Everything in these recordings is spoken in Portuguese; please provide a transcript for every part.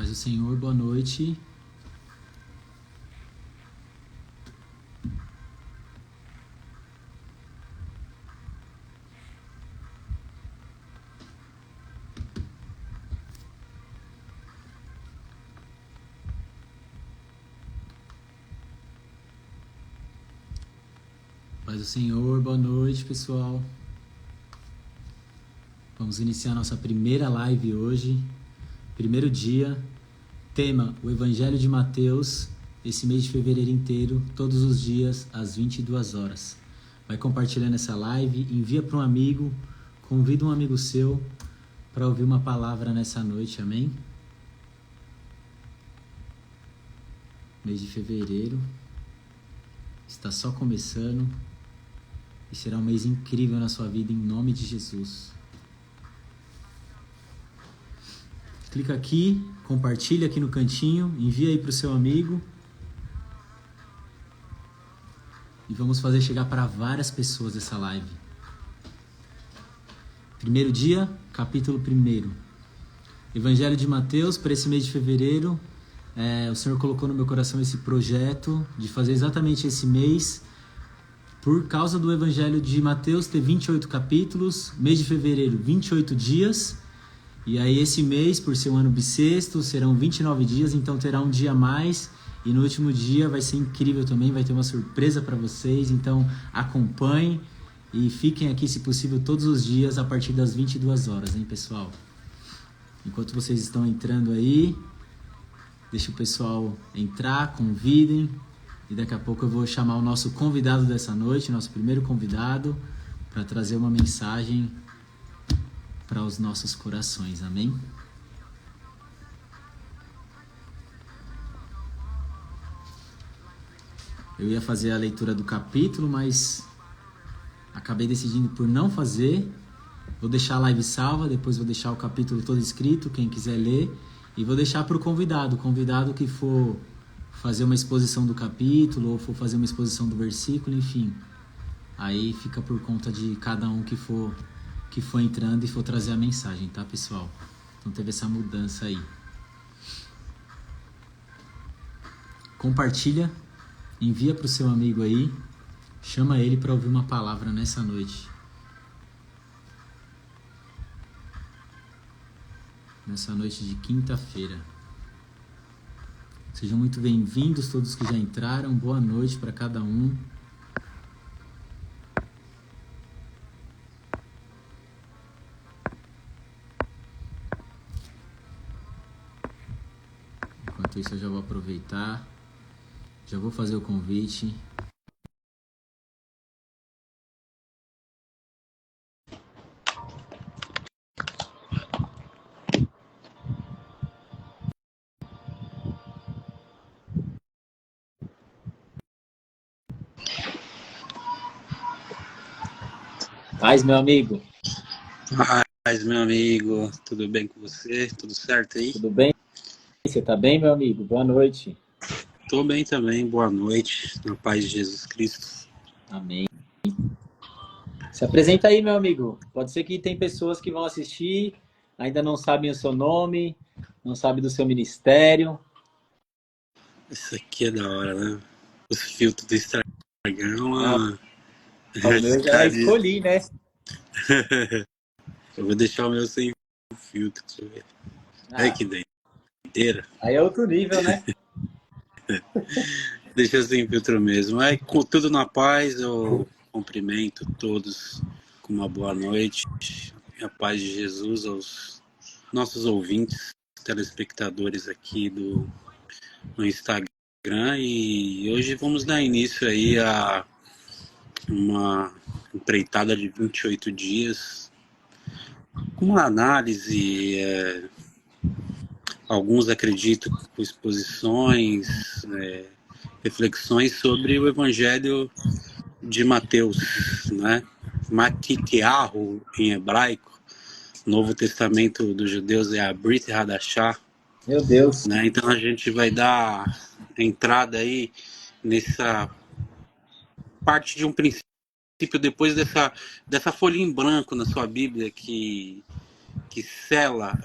Paz do Senhor, boa noite. Paz do Senhor, boa noite, pessoal. Vamos iniciar nossa primeira live hoje, primeiro dia. Tema, o Evangelho de Mateus, esse mês de fevereiro inteiro, todos os dias, às 22 horas. Vai compartilhando essa live, envia para um amigo, convida um amigo seu para ouvir uma palavra nessa noite, amém? Mês de fevereiro está só começando e será um mês incrível na sua vida, em nome de Jesus. Clica aqui, compartilha aqui no cantinho, envia aí para o seu amigo. E vamos fazer chegar para várias pessoas essa live. Primeiro dia, capítulo 1. Evangelho de Mateus, para esse mês de fevereiro. O Senhor colocou no meu coração esse projeto de fazer exatamente esse mês. Por causa do Evangelho de Mateus ter 28 capítulos, mês de fevereiro, 28 dias. E aí esse mês, por ser um ano bissexto, serão 29 dias, então terá um dia a mais. E no último dia vai ser incrível também, vai ter uma surpresa para vocês. Então acompanhem e fiquem aqui, se possível, todos os dias a partir das 22 horas, hein, pessoal? Enquanto vocês estão entrando aí, deixa o pessoal entrar, convidem. E daqui a pouco eu vou chamar o nosso convidado dessa noite, nosso primeiro convidado, para trazer uma mensagem para os nossos corações, amém? Eu ia fazer a leitura do capítulo, mas acabei decidindo por não fazer. Vou deixar a live salva, depois vou deixar o capítulo todo escrito, quem quiser ler, e vou deixar para o convidado que for fazer uma exposição do capítulo, ou for fazer uma exposição do versículo, enfim. Aí fica por conta de cada um que for entrando e for trazer a mensagem, tá, pessoal? Então teve essa mudança aí. Compartilha, envia para o seu amigo aí, chama ele para ouvir uma palavra nessa noite. Nessa noite de quinta-feira. Sejam muito bem-vindos todos que já entraram, boa noite para cada um. Enquanto isso eu já vou aproveitar, já vou fazer o convite. Paz, meu amigo. Paz, meu amigo. Tudo bem com você? Tudo certo aí? Tudo bem? Você tá bem, meu amigo? Boa noite. Tô bem também. Boa noite. Na paz de Jesus Cristo. Amém. Se apresenta aí, meu amigo. Pode ser que tem pessoas que vão assistir, ainda não sabem o seu nome, não sabem do seu ministério. Isso aqui é da hora, né? Os filtros do Instagram. O meu já escolhi, né? Eu vou deixar o meu sem filtro. Deixa eu ver. Ai, que doideira. Aí é outro nível, né? Deixa sem filtro mesmo. Aí, com tudo na paz, eu cumprimento todos com uma boa noite. E a paz de Jesus aos nossos ouvintes, telespectadores aqui no Instagram. E hoje vamos dar início aí a uma empreitada de 28 dias com uma análise, alguns acreditam com exposições, reflexões sobre o Evangelho de Mateus, né? Matitiahu em hebraico, Novo Testamento dos judeus é a Brit Hadashah. Meu Deus. Né? Então a gente vai dar entrada aí nessa parte de um princípio, depois dessa folha em branco na sua Bíblia que sela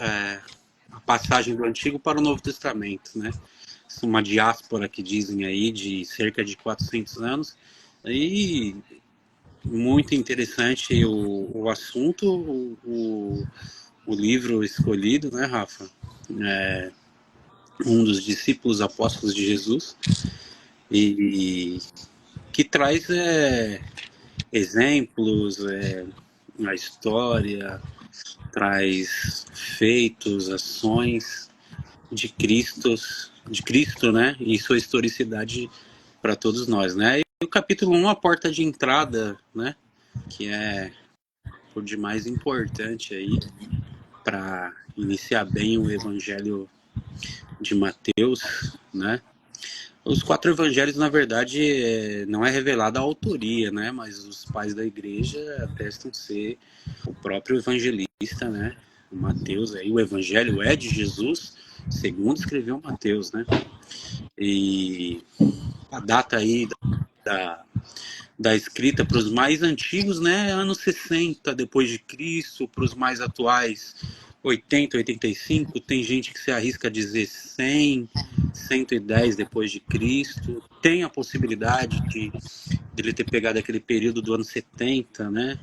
a passagem do Antigo para o Novo Testamento, né? Uma diáspora que dizem aí de cerca de 400 anos. E muito interessante o assunto, o livro escolhido, né, Rafa? Um dos discípulos apóstolos de Jesus, e que traz exemplos, a história, traz feitos, ações de Cristo, né? E sua historicidade para todos nós, né? E o capítulo 1, a porta de entrada, né? Que é por demais importante aí para iniciar bem o Evangelho de Mateus, né? Os 4 evangelhos, na verdade, não é revelada a autoria, né? Mas os pais da igreja atestam ser o próprio evangelista, né? Mateus, aí o evangelho é de Jesus, segundo escreveu Mateus, né? E a data aí da escrita para os mais antigos, né? Anos 60 depois de Cristo, para os mais atuais, 80, 85, tem gente que se arrisca a dizer 100, 110 depois de Cristo. Tem a possibilidade de ele ter pegado aquele período do ano 70, né?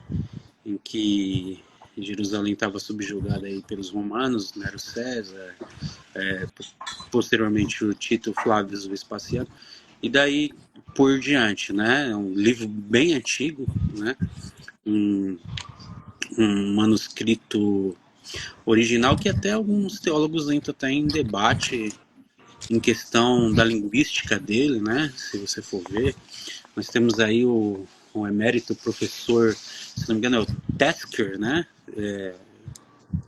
Em que Jerusalém estava subjugada aí pelos romanos, Nero César, posteriormente o Tito Flávio Vespasiano, e daí por diante, né? É um livro bem antigo, né? Um manuscrito original que até alguns teólogos entram até em debate em questão da linguística dele, né? Se você for ver, nós temos aí o emérito professor, se não me engano é o Tasker, né?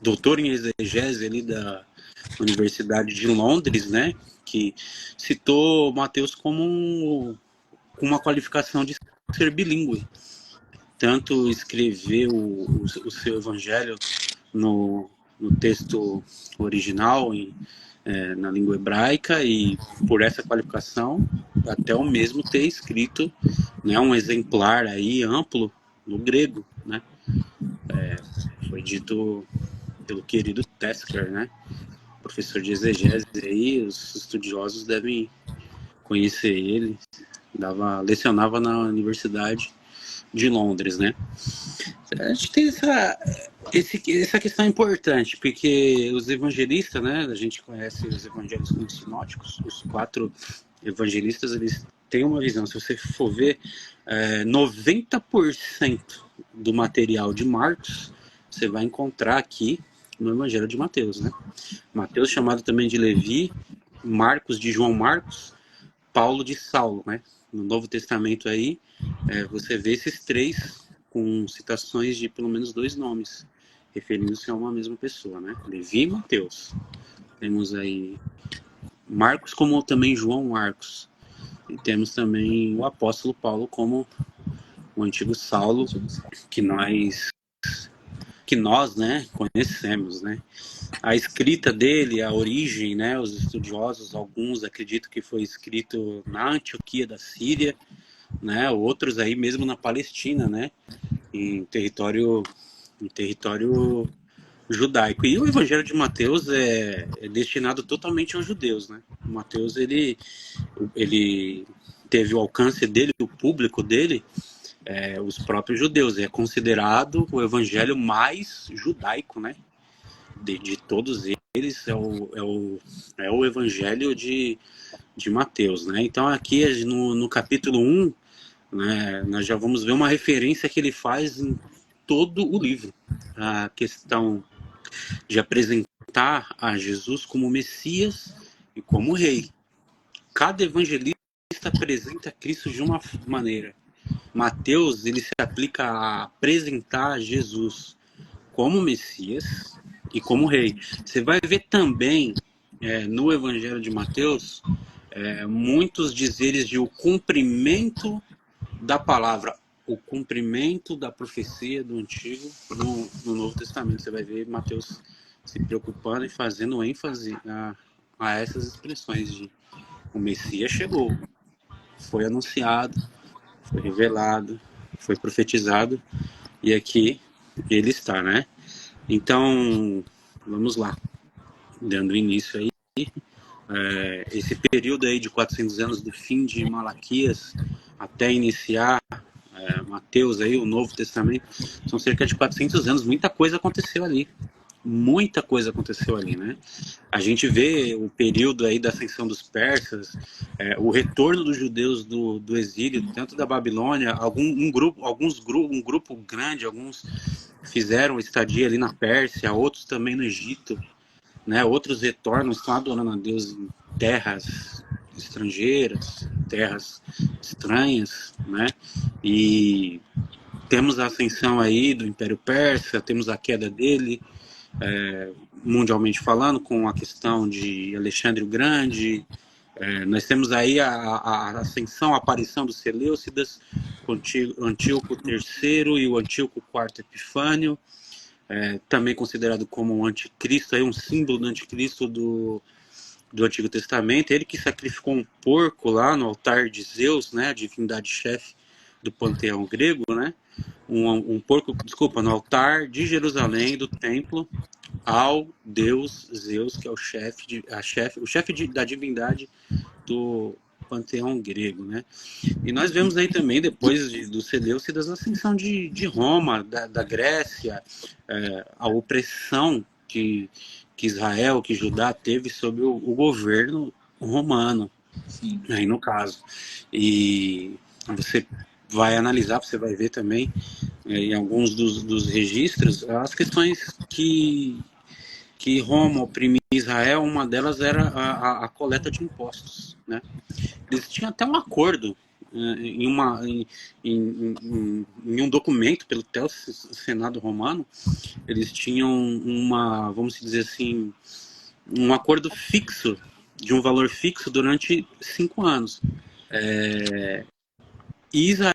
Doutor em exegese ali da Universidade de Londres, né? Que citou Mateus como uma qualificação de ser bilíngue. Tanto escrever o seu evangelho no texto original, na língua hebraica, e por essa qualificação, até o mesmo ter escrito, né, um exemplar aí amplo no grego, né? Foi dito pelo querido Tasker, né? Professor de exegese aí, os estudiosos devem conhecer ele, lecionava na Universidade de Londres, né? A gente tem essa questão importante, porque os evangelistas, né? A gente conhece os evangelhos como sinóticos, os 4 evangelistas, eles têm uma visão. Se você for ver, 90% do material de Marcos, você vai encontrar aqui no Evangelho de Mateus, né? Mateus, chamado também de Levi, Marcos de João Marcos, Paulo de Saulo, né? No Novo Testamento aí, você vê esses 3 com citações de pelo menos 2 nomes, referindo-se a uma mesma pessoa, né? Levi e Mateus. Temos aí Marcos, como também João Marcos. E temos também o apóstolo Paulo como o antigo Saulo, que nós, né, conhecemos, né? A escrita dele, a origem, né, os estudiosos, alguns acreditam que foi escrito na Antioquia da Síria, né, outros aí mesmo na Palestina, né, em território judaico. E o Evangelho de Mateus é destinado totalmente aos judeus, né? Mateus, ele teve o alcance dele, o público dele, os próprios judeus. É considerado o evangelho mais judaico, né? De todos eles, é o evangelho de Mateus, né? Então aqui no capítulo 1, né, nós já vamos ver uma referência que ele faz em todo o livro. A questão de apresentar a Jesus como Messias e como Rei. Cada evangelista apresenta Cristo de uma maneira. Mateus, ele se aplica a apresentar Jesus como Messias e como Rei. Você vai ver também no Evangelho de Mateus muitos dizeres de o cumprimento da palavra, o cumprimento da profecia do Antigo no Novo Testamento. Você vai ver Mateus se preocupando e fazendo ênfase a essas expressões de o Messias chegou, foi anunciado, foi revelado, foi profetizado, e aqui ele está, né? Então, vamos lá. dando início aí. Esse período aí de 400 anos do fim de Malaquias até iniciar Mateus aí, o Novo Testamento, são cerca de 400 anos. Muita coisa aconteceu ali. Muita coisa aconteceu ali, né? A gente vê o período aí da ascensão dos persas, o retorno dos judeus do exílio, tanto da Babilônia, um grupo grande, alguns fizeram estadia ali na Pérsia, outros também no Egito, né? Outros retornam, estão adorando a Deus em terras estrangeiras, terras estranhas, né? E temos a ascensão aí do Império Persa, temos a queda dele, mundialmente falando, com a questão de Alexandre o Grande. Nós temos aí a ascensão, a aparição dos Seleucidas, com Antíoco III e o Antíoco IV Epifânio, também considerado como um anticristo, aí um símbolo do anticristo do Antigo Testamento. Ele que sacrificou um porco lá no altar de Zeus, né, a divindade-chefe do panteão grego, né, um porco, desculpa, no altar de Jerusalém, do templo, ao deus Zeus, que é o chefe da divindade do panteão grego, né? E nós vemos aí também, depois do Seleucidas, a ascensão de Roma, da Grécia, a opressão que Israel, que Judá teve sobre o governo romano, aí no caso. E você vai analisar, você vai ver também em alguns dos registros as questões que Roma oprimia Israel. Uma delas era a coleta de impostos, né? Eles tinham até um acordo em um documento pelo Senado romano. Eles tinham vamos dizer assim, um acordo fixo, de um valor fixo durante 5 anos. E Israel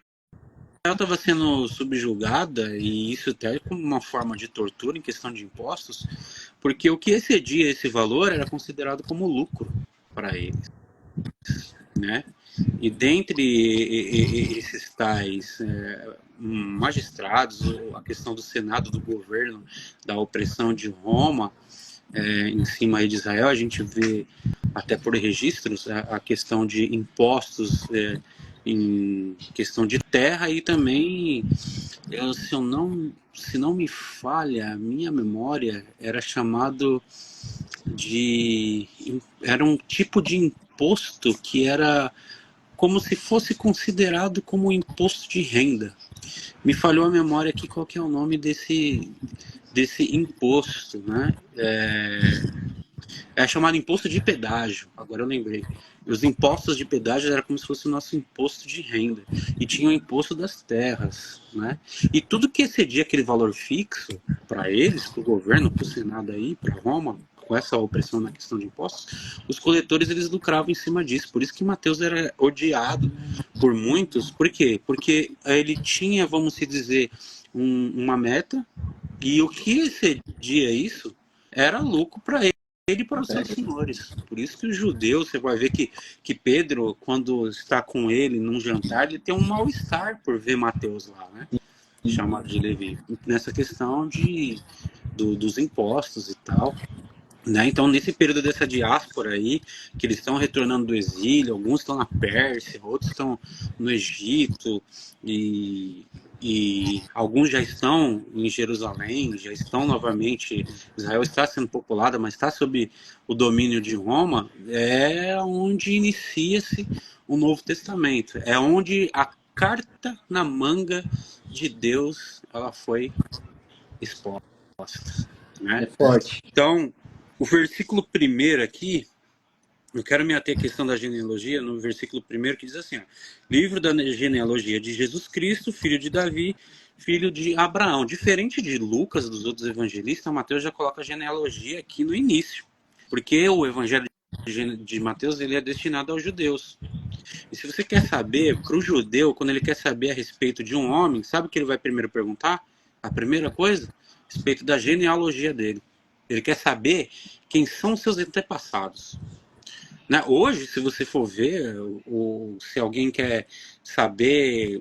estava sendo subjugada, e isso até como uma forma de tortura em questão de impostos, porque o que excedia esse valor era considerado como lucro para eles, né? E dentre esses tais magistrados, a questão do Senado, do governo, da opressão de Roma em cima de Israel, a gente vê até por registros a questão de impostos em questão de terra, e também, se não me falha a minha memória, era um tipo de imposto que era como se fosse considerado como um imposto de renda. Me falhou a memória aqui qual que é o nome desse imposto, né? É chamado imposto de pedágio, agora eu lembrei. Os impostos de pedágio era como se fosse o nosso imposto de renda. E tinha o imposto das terras, né? E tudo que excedia aquele valor fixo, para eles, para o governo, para o Senado aí, para Roma, com essa opressão na questão de impostos, os coletores eles lucravam em cima disso. Por isso que Mateus era odiado por muitos. Por quê? Porque ele tinha, vamos dizer, uma meta, e o que excedia isso era lucro para ele e para os seus senhores. Por isso que os judeus, você vai ver que Pedro, quando está com ele num jantar, ele tem um mal-estar por ver Mateus lá, né? Chamado de Levi, nessa questão dos impostos e tal. Né? Então, nesse período dessa diáspora aí, que eles estão retornando do exílio, alguns estão na Pérsia, outros estão no Egito, e alguns já estão em Jerusalém, já estão novamente. Israel está sendo populada, mas está sob o domínio de Roma. É onde inicia-se o Novo Testamento. É onde a carta na manga de Deus ela foi exposta, né? É forte. Então, o versículo 1 aqui, eu quero me ater à questão da genealogia, no versículo 1 que diz assim, ó, livro da genealogia de Jesus Cristo, filho de Davi, filho de Abraão. Diferente de Lucas, dos outros evangelistas, Mateus já coloca a genealogia aqui no início, porque o evangelho de Mateus ele é destinado aos judeus. E se você quer saber, para o judeu, quando ele quer saber a respeito de um homem, sabe o que ele vai primeiro perguntar? A primeira coisa? A respeito da genealogia dele. Ele quer saber quem são os seus antepassados. Né? Hoje, se você for ver, se alguém quer saber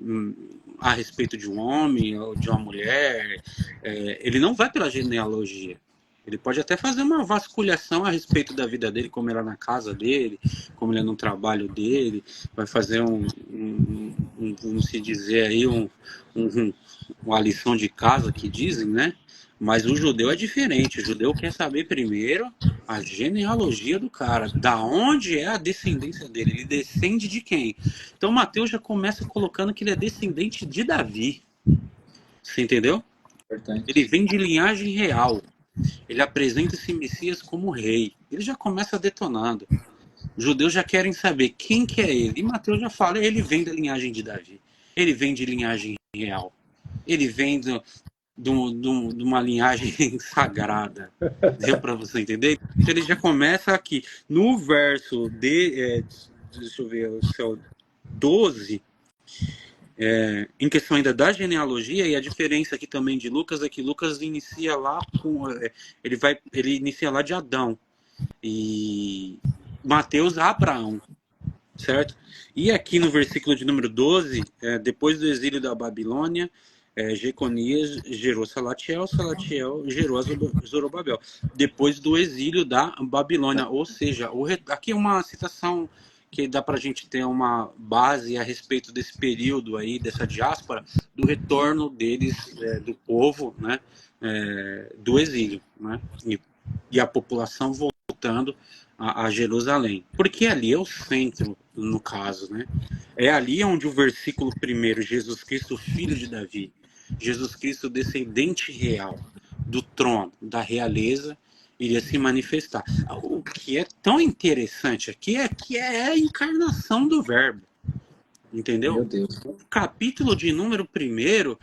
a respeito de um homem ou de uma mulher, ele não vai pela genealogia. Ele pode até fazer uma vasculhação a respeito da vida dele, como era na casa dele, como ele é no trabalho dele, vai fazer vamos se dizer aí, uma lição de casa que dizem, né? Mas o judeu é diferente. O judeu quer saber primeiro a genealogia do cara, da onde é a descendência dele, ele descende de quem. Então Mateus já começa colocando que ele é descendente de Davi. Você entendeu? Importante. Ele vem de linhagem real. Ele apresenta esse Messias como rei. Ele já começa detonando. Os judeus já querem saber quem que é ele. E Mateus já fala, ele vem da linhagem de Davi. Ele vem de linhagem real. Ele vem de uma linhagem sagrada. Deu para você entender? Então ele já começa aqui. No verso deixa eu ver, o seu 12, em questão ainda da genealogia, e a diferença aqui também de Lucas é que Lucas inicia lá com ele inicia lá de Adão e Mateus Abraão, certo? E aqui no versículo de número 12, depois do exílio da Babilônia, Jeconias gerou Salatiel, Salatiel gerou Zorobabel. Depois do exílio da Babilônia, ou seja, aqui é uma citação que dá para a gente ter uma base a respeito desse período aí, dessa diáspora, do retorno deles, do povo, né, do exílio, né, e a população voltando a Jerusalém. Porque ali é o centro, no caso, né? É ali onde o versículo 1, Jesus Cristo, filho de Davi, Jesus Cristo, descendente real do trono, da realeza, iria se manifestar. O que é tão interessante aqui é que é a encarnação do verbo. Entendeu? Meu Deus. O capítulo de número 1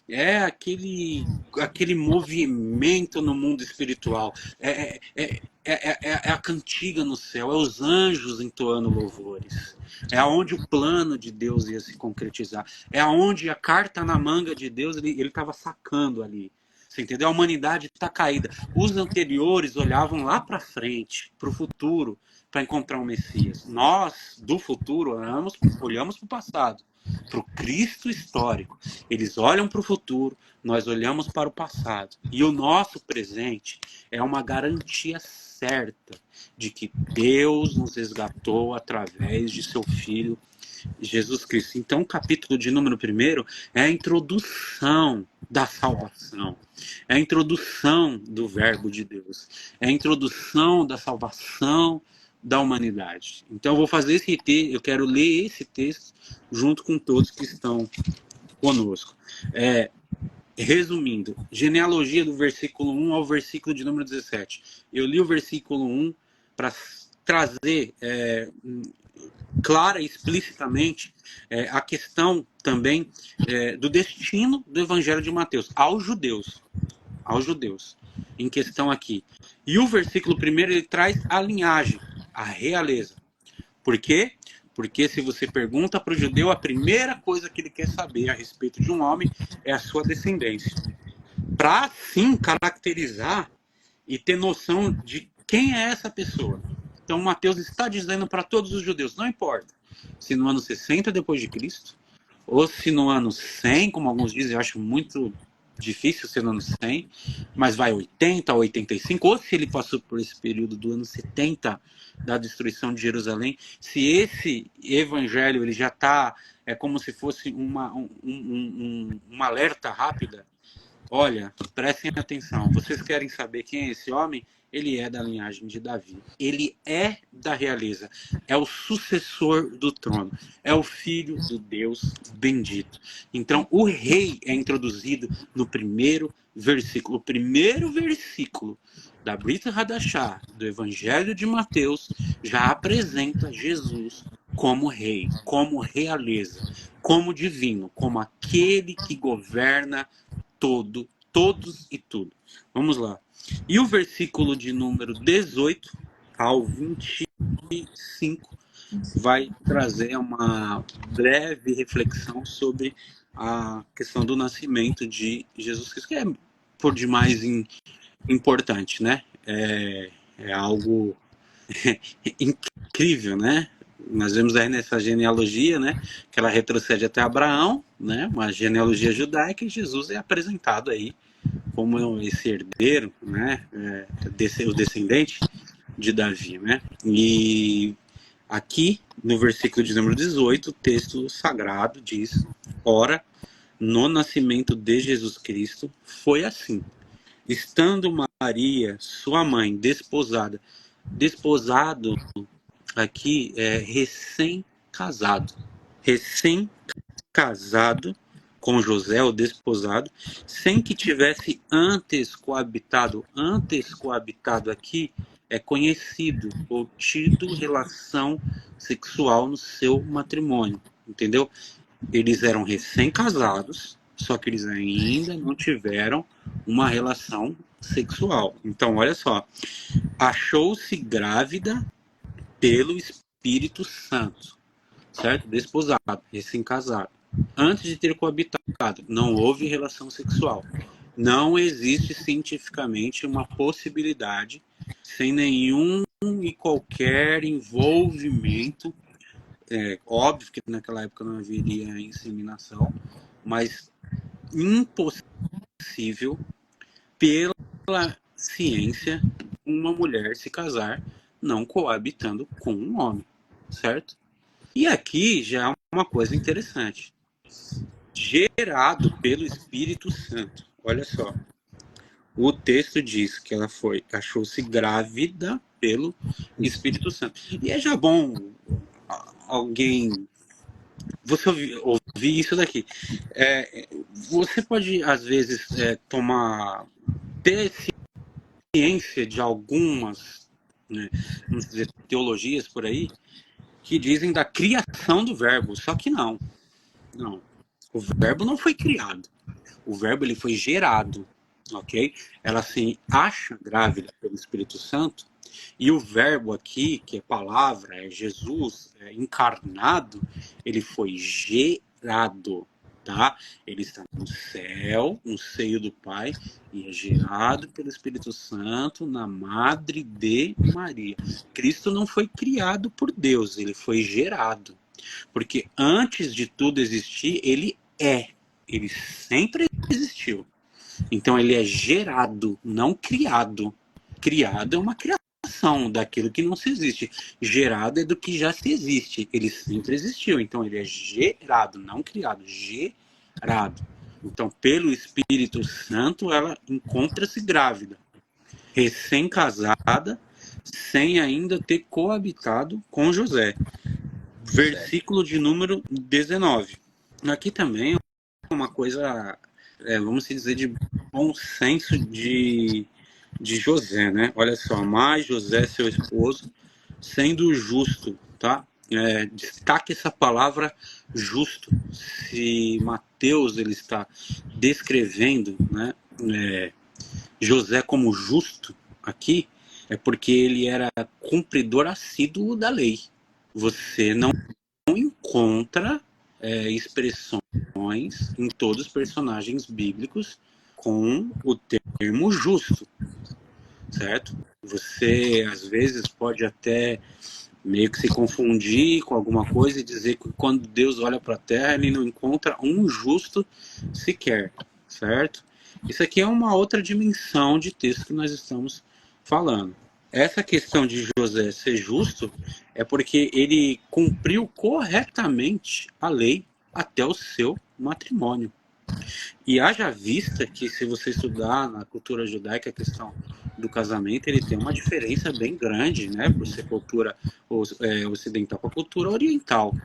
é aquele movimento no mundo espiritual. É a cantiga no céu, é os anjos entoando louvores. É aonde o plano de Deus ia se concretizar. É aonde a carta na manga de Deus ele estava sacando ali. Você entendeu? A humanidade está caída. Os anteriores olhavam lá para frente, para o futuro, para encontrar um Messias. Nós, do futuro, olhamos para o passado, para o Cristo histórico. Eles olham para o futuro, nós olhamos para o passado. E o nosso presente é uma garantia certa de que Deus nos resgatou através de seu Filho Jesus Cristo. Então, o capítulo de número 1 é a introdução da salvação. É a introdução do verbo de Deus. É a introdução da salvação da humanidade. Então, eu vou fazer esse texto, eu quero ler esse texto junto com todos que estão conosco. Resumindo, genealogia do versículo 1 ao versículo de número 17. Eu li o versículo 1 para trazer clara e explicitamente a questão também do destino do Evangelho de Mateus aos judeus, em questão aqui. E o versículo 1 ele traz a linhagem, a realeza. Por quê? Porque se você pergunta para o judeu, a primeira coisa que ele quer saber a respeito de um homem é a sua descendência. Para, sim, caracterizar e ter noção de quem é essa pessoa. Então, Mateus está dizendo para todos os judeus, não importa se no ano 60 depois de Cristo, ou se no ano 100, como alguns dizem, eu acho muito difícil ser no ano 100, mas vai 80, 85, ou se ele passou por esse período do ano 70 da destruição de Jerusalém, se esse evangelho ele já está, como se fosse uma alerta rápida. Olha, prestem atenção, vocês querem saber quem é esse homem? Ele é da linhagem de Davi. Ele é da realeza. É o sucessor do trono. É o filho do Deus bendito. Então, o rei é introduzido no primeiro versículo. O primeiro versículo da Brit Hadashah, do Evangelho de Mateus, já apresenta Jesus como rei, como realeza, como divino, como aquele que governa todos e tudo. Vamos lá. E o versículo de número 18 ao 25 vai trazer uma breve reflexão sobre a questão do nascimento de Jesus Cristo, que é por demais importante, né? É algo incrível, né? Nós vemos aí nessa genealogia, né, que ela retrocede até Abraão, né, uma genealogia judaica, e Jesus é apresentado aí como esse herdeiro, né, o descendente de Davi, né? E aqui no versículo de número 18, o texto sagrado diz: ora, no nascimento de Jesus Cristo foi assim. Estando Maria, sua mãe, desposada. Desposado aqui é recém-casado. Recém-casado com José, o desposado, sem que tivesse antes coabitado. Antes coabitado aqui é conhecido ou tido relação sexual no seu matrimônio, entendeu? Eles eram recém-casados, só que eles ainda não tiveram uma relação sexual. Então, olha só, achou-se grávida pelo Espírito Santo, certo? Desposado, recém-casado. Antes de ter coabitado, não houve relação sexual. Não existe cientificamente uma possibilidade, sem nenhum e qualquer envolvimento. Óbvio que naquela época não haveria inseminação, mas impossível pela ciência uma mulher se casar não coabitando com um homem, certo? E aqui já é uma coisa interessante. Gerado pelo Espírito Santo. Olha só. O texto diz que ela achou-se grávida pelo Espírito Santo. E é já bom alguém você ouvir isso daqui. Você pode, às vezes, ter ciência de algumas, né, vamos dizer, teologias por aí, que dizem da criação do verbo. Só que não. O verbo não foi criado. O verbo ele foi gerado, ok? Ela se acha grávida pelo Espírito Santo. E o verbo aqui, que é palavra, é Jesus, é encarnado, ele foi gerado, tá? Ele está no céu, no seio do Pai, e é gerado pelo Espírito Santo na madre de Maria. Cristo não foi criado por Deus, ele foi gerado. Porque antes de tudo existir, ele sempre existiu. Então ele é gerado, não criado. Criado é uma criação daquilo que não se existe. Gerado é do que já se existe. Ele sempre existiu. Então ele é gerado, não criado. Gerado. Então, pelo Espírito Santo, ela encontra-se grávida, recém-casada, sem ainda ter coabitado com José. Versículo de número 19. Aqui também é uma coisa, vamos dizer, de bom senso de José, né? Olha só, mas José, seu esposo, sendo justo, tá? Destaque essa palavra justo. Se Mateus ele está descrevendo, né, José como justo aqui, é porque ele era cumpridor assíduo da lei. Você não encontra expressões em todos os personagens bíblicos com o termo justo, certo? Você, às vezes, pode até meio que se confundir com alguma coisa e dizer que quando Deus olha para a terra, ele não encontra um justo sequer, certo? Isso aqui é uma outra dimensão de texto que nós estamos falando. Essa questão de José ser justo é porque ele cumpriu corretamente a lei até o seu matrimônio. E haja vista que, se você estudar na cultura judaica a questão do casamento, ele tem uma diferença bem grande, né, por ser cultura ocidental com a cultura oriental,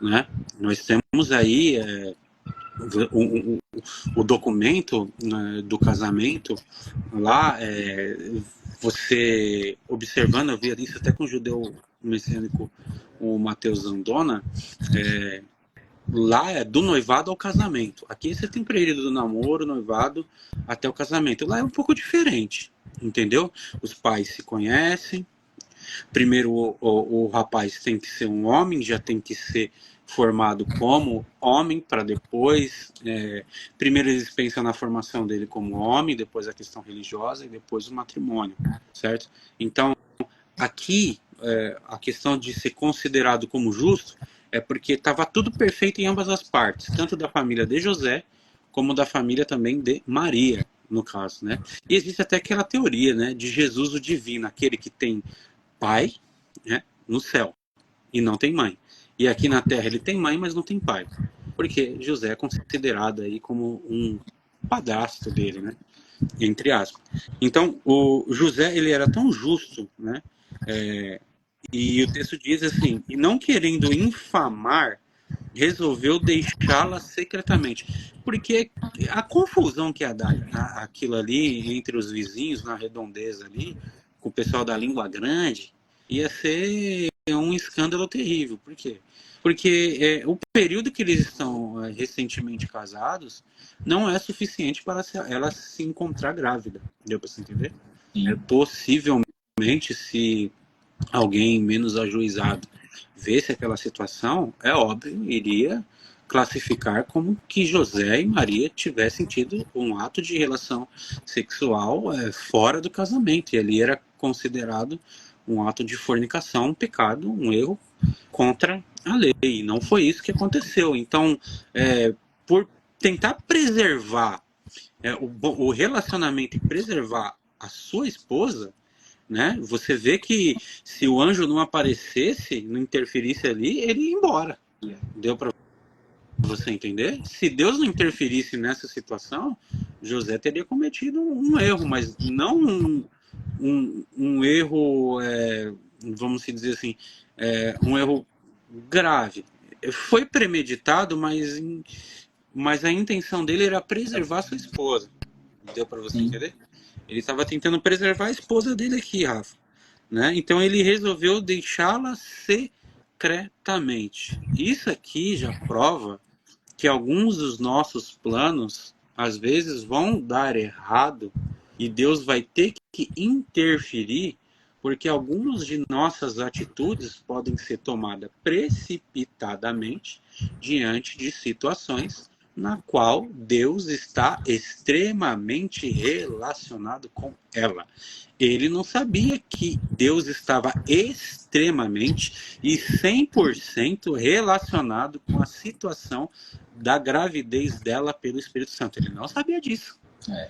né? Nós temos aí o documento, né, do casamento lá, você observando, eu vi isso até com o judeu messiânico, o Mateus Andona, lá é do noivado ao casamento. Aqui você tem período do namoro, noivado, até o casamento. Lá é um pouco diferente, entendeu? Os pais se conhecem. Primeiro o rapaz tem que ser um homem, já tem que ser formado como homem, para depois... primeiro eles pensam na formação dele como homem, depois a questão religiosa e depois o matrimônio, certo? Então, aqui, a questão de ser considerado como justo é porque estava tudo perfeito em ambas as partes, tanto da família de José como da família também de Maria, no caso, né? E existe até aquela teoria, né, de Jesus o divino, aquele que tem pai, né, no céu e não tem mãe. E aqui na terra ele tem mãe, mas não tem pai. Porque José é considerado aí como um padrasto dele, né? Entre aspas. Então, o José, ele era tão justo, né? E o texto diz assim, e não querendo infamar, resolveu deixá-la secretamente. Porque a confusão que ia dar aquilo ali entre os vizinhos, na redondeza ali, com o pessoal da língua grande, ia ser um escândalo terrível. Por quê? Porque o período que eles estão recentemente casados não é suficiente para ela se encontrar grávida. Deu para você entender? Possivelmente, se alguém menos ajuizado vesse aquela situação, é óbvio, iria classificar como que José e Maria tivessem tido um ato de relação sexual fora do casamento. E ali era considerado um ato de fornicação, um pecado, um erro contra a lei. E não foi isso que aconteceu. Então, por tentar preservar o relacionamento e preservar a sua esposa, né? Você vê que se o anjo não aparecesse, não interferisse ali, ele ia embora. Deu para você entender? Se Deus não interferisse nessa situação, José teria cometido um erro, mas não um erro, vamos dizer assim, um erro grave. Foi premeditado, mas a intenção dele era preservar sua esposa. Deu para você entender? Ele estava tentando preservar a esposa dele aqui, Rafa. Né? Então ele resolveu deixá-la secretamente. Isso aqui já prova que alguns dos nossos planos às vezes vão dar errado e Deus vai ter que interferir, porque algumas de nossas atitudes podem ser tomadas precipitadamente diante de situações na qual Deus está extremamente relacionado com ela. Ele não sabia que Deus estava extremamente e 100% relacionado com a situação da gravidez dela pelo Espírito Santo. Ele não sabia disso.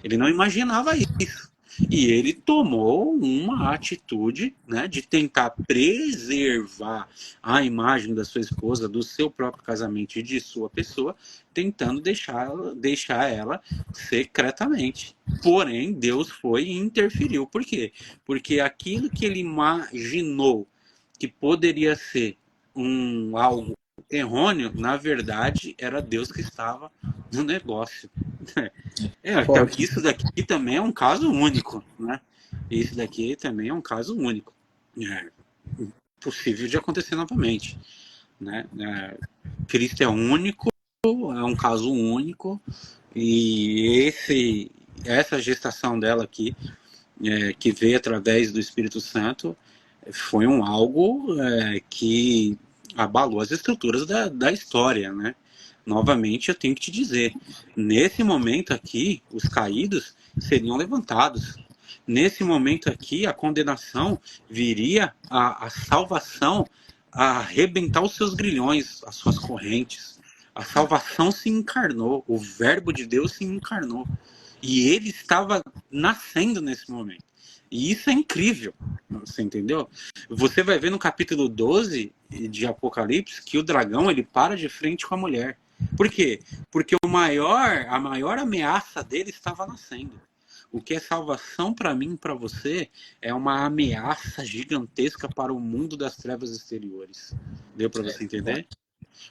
Ele não imaginava isso. E ele tomou uma atitude, né, de tentar preservar a imagem da sua esposa, do seu próprio casamento e de sua pessoa, tentando deixar ela secretamente. Porém, Deus foi e interferiu. Por quê? Porque aquilo que ele imaginou que poderia ser algo errôneo, na verdade, era Deus que estava no negócio. Isso daqui também é um caso único, né? Isso daqui também é um caso único. Possível de acontecer novamente, né? Cristo é único, é um caso único, e essa gestação dela aqui, que veio através do Espírito Santo, foi algo que abalou as estruturas da história, né? Novamente, eu tenho que te dizer, nesse momento aqui, os caídos seriam levantados. Nesse momento aqui, a condenação viria, a salvação a arrebentar os seus grilhões, as suas correntes. A salvação se encarnou, o verbo de Deus se encarnou. E ele estava nascendo nesse momento. E isso é incrível, você entendeu? Você vai ver no capítulo 12 de Apocalipse que o dragão ele para de frente com a mulher. Por quê? Porque a maior ameaça dele estava nascendo. O que é salvação para mim e para você é uma ameaça gigantesca para o mundo das trevas exteriores. Deu para você entender?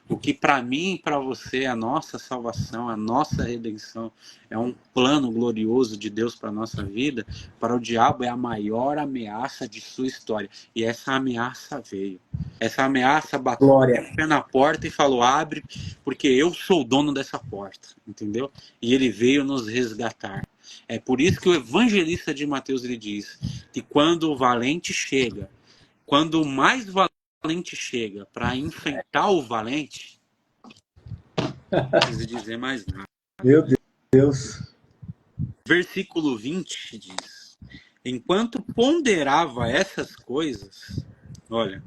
O que para mim e para você é a nossa salvação, a nossa redenção, é um plano glorioso de Deus para a nossa vida, para o diabo é a maior ameaça de sua história. E essa ameaça veio. Essa ameaça bateu o pé na porta e falou, abre, porque eu sou o dono dessa porta, entendeu? E ele veio nos resgatar. É por isso que o evangelista de Mateus ele diz que quando o valente chega, quando o mais valente chega para enfrentar o valente, não preciso dizer mais nada. Meu Deus. Versículo 20 diz: enquanto ponderava essas coisas, olha,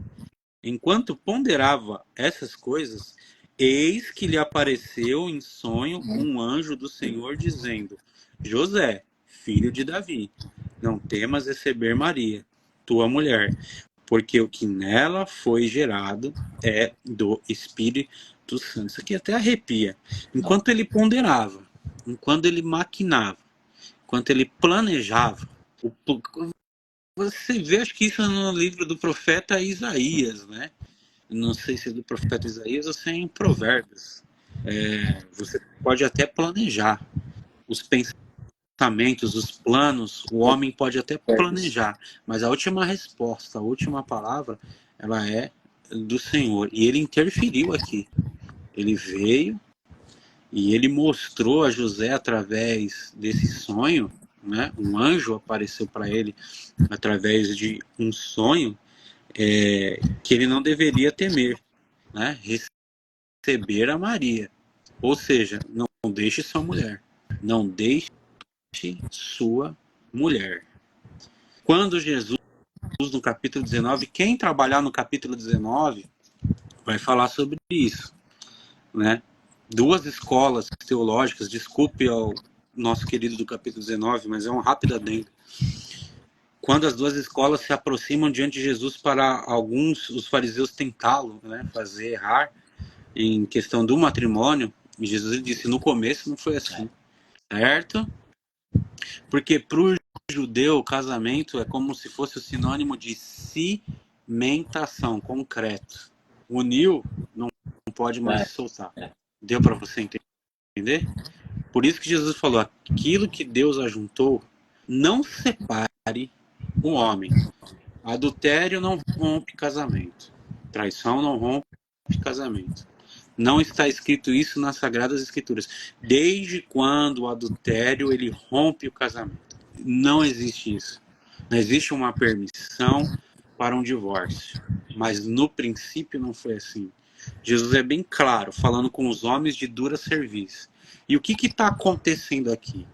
enquanto ponderava essas coisas, Eis que lhe apareceu em sonho um anjo do Senhor dizendo: José, filho de Davi, não temas receber Maria, tua mulher, porque o que nela foi gerado é do Espírito Santo. Isso aqui até arrepia. Enquanto ele ponderava, enquanto ele maquinava, enquanto ele planejava, você vê, acho que isso no livro do profeta Isaías, né? Não sei se é do profeta Isaías ou se é em Provérbios. Você pode até planejar os pensamentos, os planos, o homem pode até planejar, mas a última resposta, a última palavra, ela é do Senhor. E ele interferiu aqui. Ele veio e ele mostrou a José através desse sonho, né? Um anjo apareceu para ele através de um sonho, que ele não deveria temer, né? Receber a Maria. Ou seja, não deixe sua mulher. Não deixe sua mulher. Quando Jesus, no capítulo 19, quem trabalhar no capítulo 19 vai falar sobre isso, né? Duas escolas teológicas, desculpe ao nosso querido do capítulo 19, mas é um rápido adendo. Quando as duas escolas se aproximam diante de Jesus para alguns, os fariseus tentá-lo, né, fazer errar em questão do matrimônio, e Jesus disse, no começo não foi assim, certo? Porque para o judeu o casamento é como se fosse o sinônimo de cimentação, concreto. Uniu, não pode mais se soltar. Deu para você entender? Por isso que Jesus falou, aquilo que Deus ajuntou, não separe o homem. Adultério não rompe casamento. Traição não rompe casamento. Não está escrito isso nas Sagradas Escrituras. Desde quando o adultério ele rompe o casamento? Não existe isso. Não existe uma permissão para um divórcio. Mas no princípio não foi assim. Jesus é bem claro, falando com os homens de dura serviço. E o que está acontecendo aqui?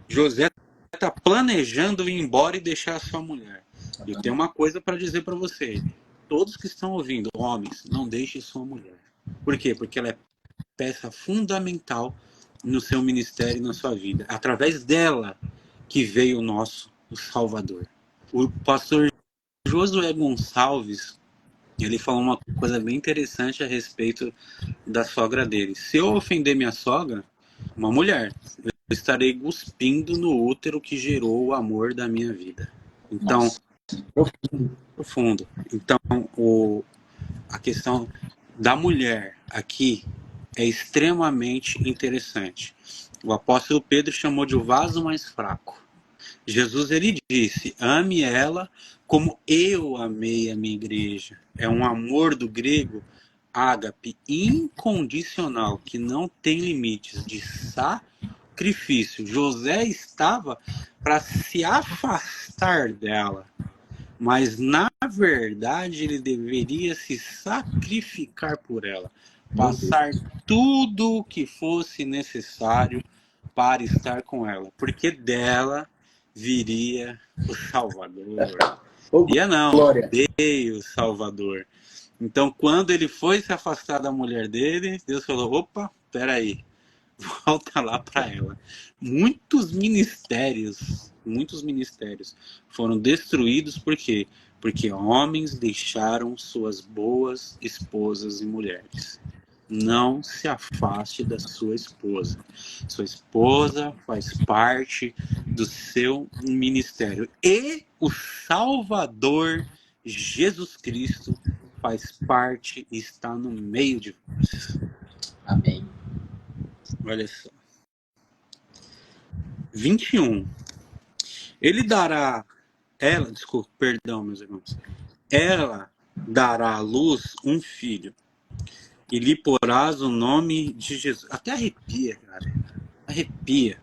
José está planejando ir embora e deixar a sua mulher. Eu tenho uma coisa para dizer para você. Todos que estão ouvindo, homens, não deixe sua mulher. Por quê? Porque ela é peça fundamental no seu ministério e na sua vida. Através dela que veio o Salvador. O pastor Josué Gonçalves, ele falou uma coisa bem interessante a respeito da sogra dele. Se eu ofender minha sogra, uma mulher, eu estarei cuspindo no útero que gerou o amor da minha vida. Então, profundo. Então, a questão da mulher aqui é extremamente interessante. O apóstolo Pedro chamou de o vaso mais fraco. Jesus, ele disse, ame ela como eu amei a minha igreja. É um amor do grego, ágape, incondicional, que não tem limites, de sacrifício. José estava para se afastar dela, mas na verdade ele deveria se sacrificar por ela, passar tudo o que fosse necessário para estar com ela, porque dela viria o Salvador. E não, veio o Salvador. Então, quando ele foi se afastar da mulher dele, Deus falou, opa, peraí, volta lá para ela. Muitos ministérios foram destruídos, por quê? Porque homens deixaram suas boas esposas e mulheres. Não se afaste da sua esposa. Sua esposa faz parte do seu ministério. E o Salvador, Jesus Cristo, faz parte e está no meio de vós. Amém. Olha só. 21. Ele dará... Desculpa, perdão, meus irmãos. Ela dará à luz um filho. E lhe porás o nome de Jesus. Até arrepia, cara. Arrepia.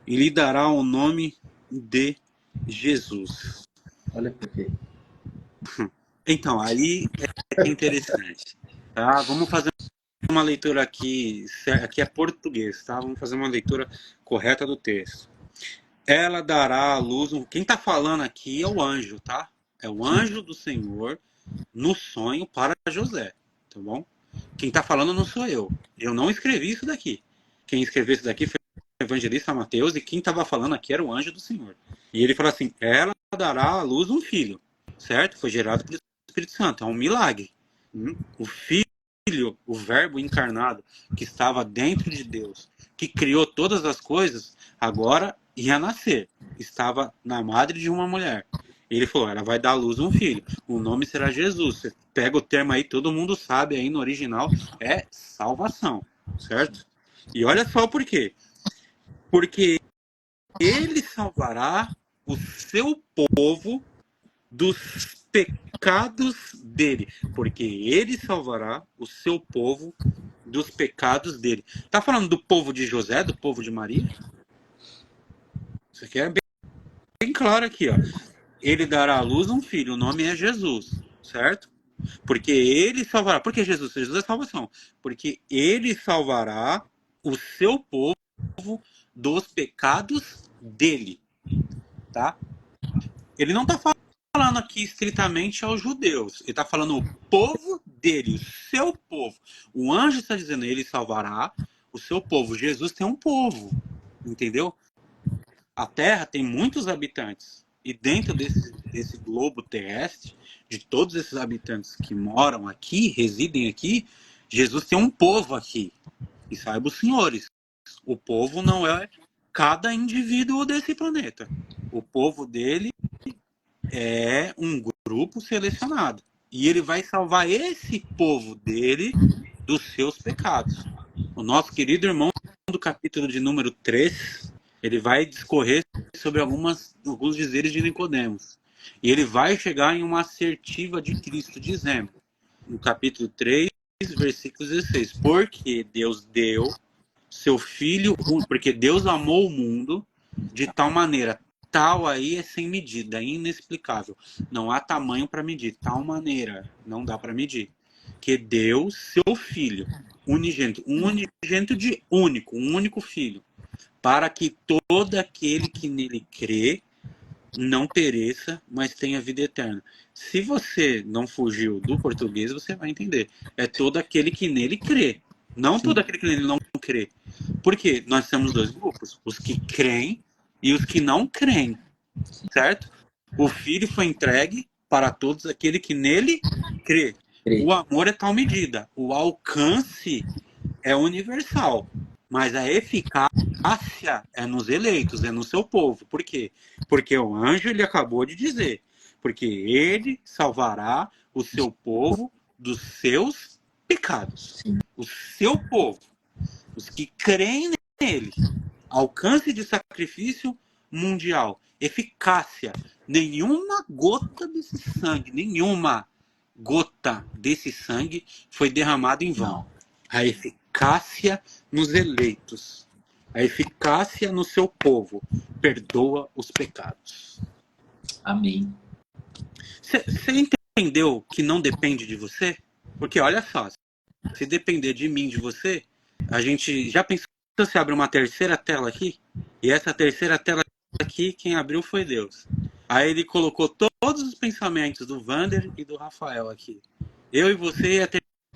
E lhe dará o nome de Jesus. Olha por quê. Então, aí é interessante. Tá? Vamos fazer uma leitura aqui. Aqui é português, tá? Vamos fazer uma leitura correta do texto. Ela dará à luz... Quem está falando aqui é o anjo, tá? É o anjo do Senhor no sonho para José, tá bom? Quem está falando não sou eu. Eu não escrevi isso daqui. Quem escreveu isso daqui foi o evangelista Mateus, e quem estava falando aqui era o anjo do Senhor. E ele fala assim, ela dará à luz um filho, certo? Foi gerado pelo Espírito Santo, é um milagre. O filho, o verbo encarnado, que estava dentro de Deus, que criou todas as coisas, agora ia nascer. Estava na madre de uma mulher. Ele falou, ela vai dar à luz um filho. O nome será Jesus. Você pega o termo aí, todo mundo sabe aí no original, é salvação, certo? E olha só por quê. Porque ele salvará o seu povo dos pecados dele. Porque ele salvará o seu povo dos pecados dele. Tá falando do povo de José, do povo de Maria? Isso aqui é bem claro aqui, ó. Ele dará à luz um filho, o nome é Jesus, certo? Porque ele salvará. Por que Jesus? Jesus é salvação. Porque ele salvará o seu povo dos pecados dele, tá? Ele não está falando aqui estritamente aos judeus. Ele está falando o povo dele, o seu povo. O anjo está dizendo, ele salvará o seu povo. Jesus tem um povo, entendeu? A Terra tem muitos habitantes. E dentro desse globo terrestre, de todos esses habitantes que moram aqui, residem aqui, Jesus tem um povo aqui. E saiba os senhores, o povo não é cada indivíduo desse planeta. O povo dele é um grupo selecionado. E ele vai salvar esse povo dele dos seus pecados. O nosso querido irmão do capítulo de número 3, ele vai discorrer sobre alguns dizeres de Nicodemos. E ele vai chegar em uma assertiva de Cristo, dizendo, no capítulo 3, versículo 16, porque Deus deu seu Filho, porque Deus amou o mundo de tal maneira, tal aí é sem medida, é inexplicável. Não há tamanho para medir, tal maneira, não dá para medir. Que deu seu Filho, unigênito, um unigênito de único, um único Filho, para que todo aquele que nele crê não pereça, mas tenha vida eterna. Se você não fugiu do português, você vai entender. É todo aquele que nele crê, não todo aquele que nele não crê. Por quê? Nós temos dois grupos, os que creem e os que não creem, certo? O Filho foi entregue para todos aquele que nele crê. O amor é tal medida, o alcance é universal, mas a eficácia é nos eleitos, é no seu povo. Por quê? Porque o anjo ele acabou de dizer, porque ele salvará o seu povo dos seus pecados. O seu povo, os que creem nele, alcance de sacrifício mundial, eficácia, nenhuma gota desse sangue, nenhuma gota desse sangue foi derramada em vão. A eficácia nos eleitos, a eficácia no seu povo, perdoa os pecados. Amém. Você entendeu que não depende de você? Porque olha só, se depender de mim, de você, a gente já pensou se abre uma terceira tela aqui? E essa terceira tela aqui, quem abriu foi Deus. Aí ele colocou todos os pensamentos do Vander e do Rafael aqui. Eu e você ia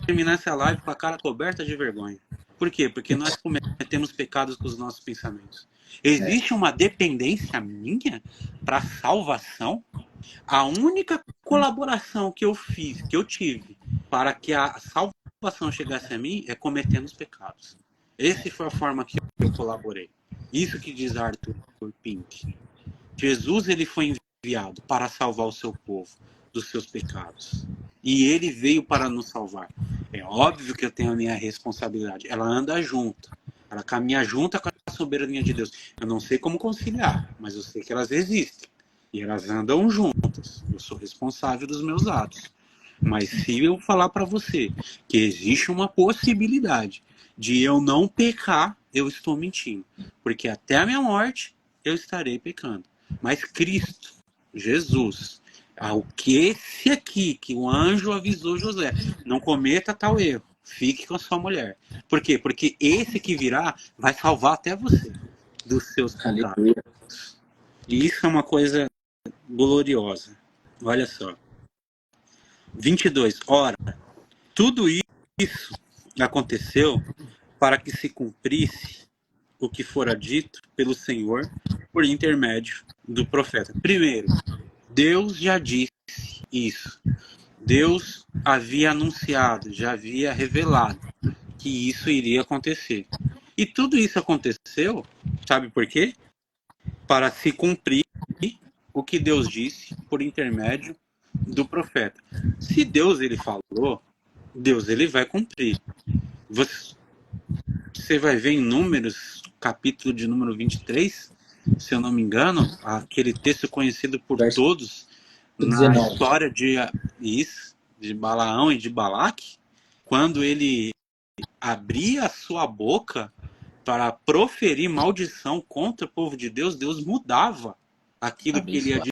terminar essa live com a cara coberta de vergonha. Por quê? Porque nós cometemos pecados com os nossos pensamentos. Existe uma dependência minha para salvação? A única colaboração que eu fiz, que eu tive, para que a salvação chegasse a mim é cometendo os pecados. Essa foi a forma que eu colaborei. Isso que diz Arthur Pink. Jesus ele foi enviado para salvar o seu povo dos seus pecados. E ele veio para nos salvar. É óbvio que eu tenho a minha responsabilidade. Ela anda junto. Ela caminha junto com a soberania de Deus. Eu não sei como conciliar, mas eu sei que elas existem. E elas andam juntas. Eu sou responsável dos meus atos. Mas se eu falar para você que existe uma possibilidade de eu não pecar, eu estou mentindo. Porque até a minha morte eu estarei pecando. Mas Cristo, Jesus, o que esse aqui, que o anjo avisou José, não cometa tal erro, fique com a sua mulher. Por quê? Porque esse que virá vai salvar até você dos seus pecados. E isso é uma coisa gloriosa. Olha só. 22. Ora, tudo isso aconteceu para que se cumprisse o que fora dito pelo Senhor por intermédio do profeta. Primeiro, Deus já disse isso. Deus havia anunciado, já havia revelado que isso iria acontecer. E tudo isso aconteceu, sabe por quê? Para se cumprir o que Deus disse por intermédio do profeta. Se Deus ele falou, Deus ele vai cumprir. Você vai ver em Números, capítulo de número 23, se eu não me engano, aquele texto conhecido por Verso todos na 19. história de Balaão e de Balaque, quando ele abria a sua boca para proferir maldição contra o povo de Deus, Deus mudava aquilo que ele ia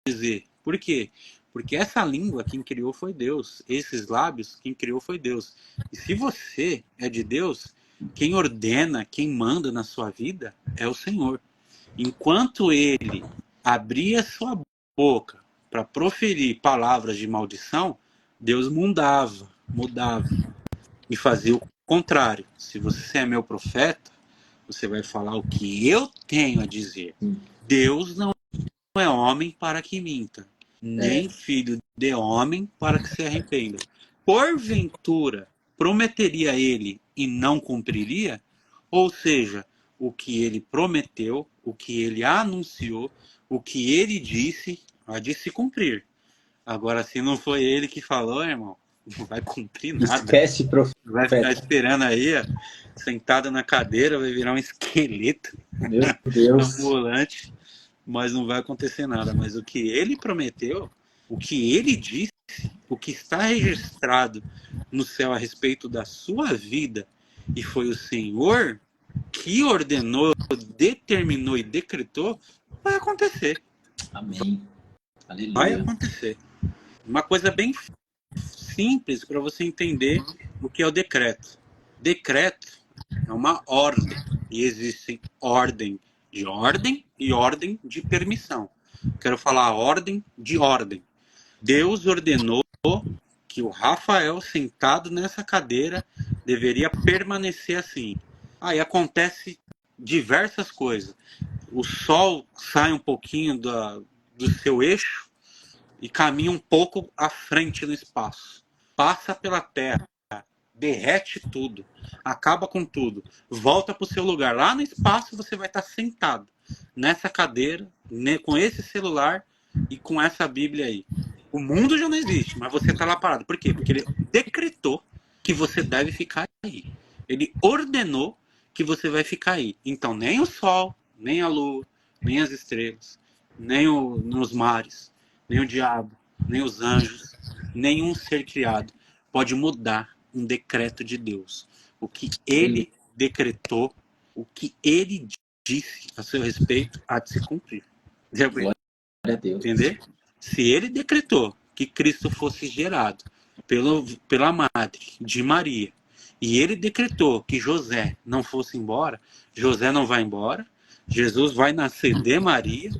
dizer. Por quê? Porque essa língua quem criou foi Deus. Esses lábios quem criou foi Deus. E se você é de Deus, quem ordena, quem manda na sua vida é o Senhor. Enquanto ele abria sua boca para proferir palavras de maldição, Deus mudava e fazia o contrário. Se você é meu profeta, você vai falar o que eu tenho a dizer. Deus não é homem para que minta, nem filho de homem para que se arrependa. Porventura, prometeria ele e não cumpriria? Ou seja, o que ele prometeu, o que ele anunciou, o que ele disse, há de se cumprir. Agora, se não foi ele que falou, irmão, não vai cumprir nada. Esquece, profeta. Vai ficar esperando aí, ó, sentado na cadeira, vai virar um esqueleto Meu Deus. ambulante, mas não vai acontecer nada. Mas o que ele prometeu, o que ele disse, o que está registrado no céu a respeito da sua vida, e foi o Senhor que ordenou, determinou e decretou, vai acontecer. Amém. Aleluia. Vai acontecer. Uma coisa bem simples para você entender o que é o decreto. Decreto é uma ordem. E existem ordem de ordem e ordem de permissão. Quero falar ordem de ordem. Deus ordenou que o Rafael, sentado nessa cadeira, deveria permanecer assim. Aí acontece diversas coisas. O sol sai um pouquinho do seu eixo e caminha um pouco à frente no espaço. Passa pela Terra, derrete tudo, acaba com tudo, volta para o seu lugar. Lá no espaço você vai estar sentado nessa cadeira, com esse celular e com essa Bíblia aí. O mundo já não existe, mas você está lá parado. Por quê? Porque ele decretou que você deve ficar aí. Ele ordenou que você vai ficar aí. Então nem o sol, nem a lua, nem as estrelas, nem nos mares, nem o diabo, nem os anjos, nenhum ser criado pode mudar um decreto de Deus. O que ele decretou, o que ele disse a seu respeito, há de se cumprir. Glória a Deus. Entender? Se ele decretou que Cristo fosse gerado pela madre de Maria, e ele decretou que José não fosse embora, José não vai embora, Jesus vai nascer de Maria,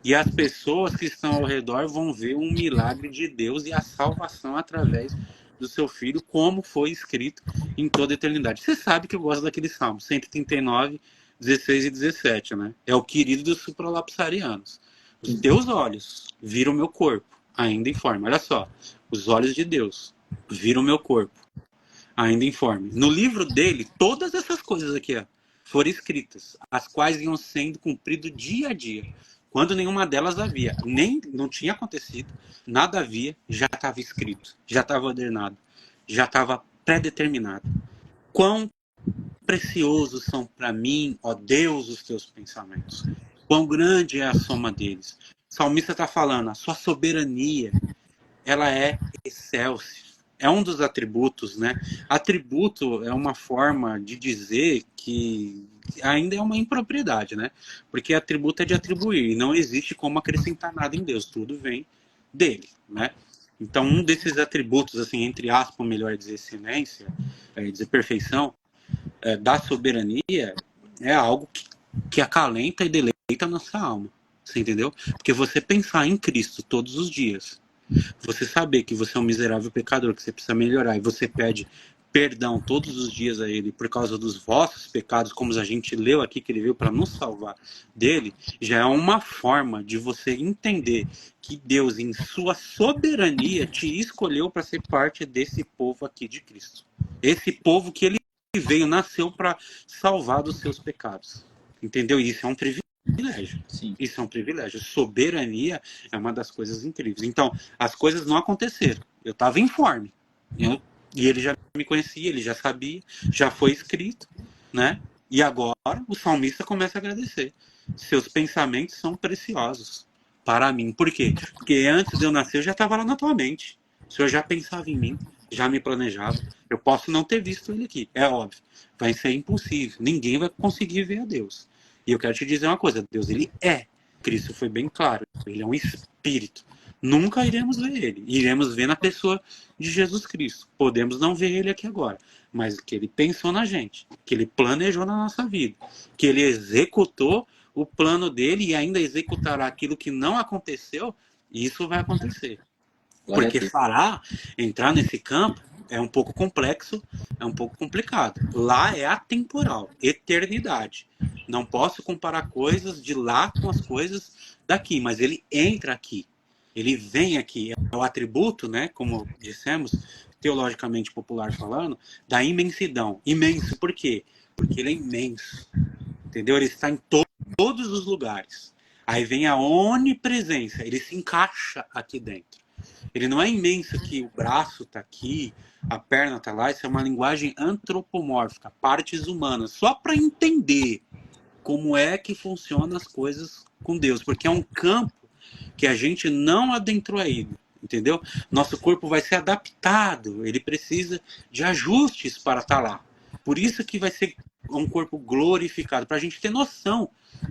e as pessoas que estão ao redor vão ver um milagre de Deus e a salvação através do seu filho, como foi escrito em toda a eternidade. Você sabe que eu gosto daquele salmo, 139, 16 e 17, né? É o querido dos supralapsarianos. Os teus olhos viram o meu corpo, ainda informe. Olha só, os olhos de Deus viram o meu corpo, ainda informe. No livro dele, todas essas coisas aqui, ó, foram escritas, as quais iam sendo cumpridas dia a dia. Quando nenhuma delas havia, nem não tinha acontecido, nada havia, já estava escrito, já estava ordenado, já estava predeterminado. Quão preciosos são para mim, ó Deus, os teus pensamentos. Quão grande é a soma deles. O salmista está falando, a sua soberania, ela é excelsa. É um dos atributos, né? Atributo é uma forma de dizer que ainda é uma impropriedade, né? Porque atributo é de atribuir, e não existe como acrescentar nada em Deus, tudo vem dele, né? Então, um desses atributos, assim, entre aspas, melhor dizer, excelência, dizer perfeição, da soberania, é algo que acalenta e deleita a nossa alma, você entendeu? Porque você pensar em Cristo todos os dias, você saber que você é um miserável pecador, que você precisa melhorar, e você pede perdão todos os dias a ele por causa dos vossos pecados, como a gente leu aqui que ele veio para nos salvar dele, já é uma forma de você entender que Deus, em sua soberania, te escolheu para ser parte desse povo aqui de Cristo. Esse povo que ele veio, nasceu para salvar dos seus pecados. Entendeu? Isso é um privilégio. Sim. Isso é um privilégio. Soberania é uma das coisas incríveis. Então, as coisas não aconteceram. Eu estava informe. E ele já me conhecia, ele já sabia, já foi escrito, né? E agora o salmista começa a agradecer. Seus pensamentos são preciosos para mim. Por quê? Porque antes de eu nascer, eu já estava lá na tua mente. O Senhor já pensava em mim, já me planejava. Eu posso não ter visto ele aqui, é óbvio. Vai ser impossível. Ninguém vai conseguir ver a Deus. E eu quero te dizer uma coisa, Deus, ele é. Cristo foi bem claro, ele é um espírito. Nunca iremos ver ele. Iremos ver na pessoa de Jesus Cristo. Podemos não ver ele aqui agora, mas que ele pensou na gente, que ele planejou na nossa vida, que ele executou o plano dele e ainda executará aquilo que não aconteceu, e isso vai acontecer. Glória a Porque Deus. entrar nesse campo é um pouco complexo, é um pouco complicado. Lá é atemporal, eternidade. Não posso comparar coisas de lá com as coisas daqui, mas ele entra aqui. Ele vem aqui. É o atributo, né, como dissemos, teologicamente popular falando, da imensidão. Imenso por quê? Porque ele é imenso. Entendeu? Ele está em todos os lugares. Aí vem a onipresença. Ele se encaixa aqui dentro. Ele não é imenso que o braço está aqui, a perna está lá. Isso é uma linguagem antropomórfica, partes humanas. Só para entender como é que funcionam as coisas com Deus. Porque é um campo que a gente não adentrou ainda, entendeu? Nosso corpo vai ser adaptado, ele precisa de ajustes para estar lá. Por isso que vai ser um corpo glorificado, para a gente ter noção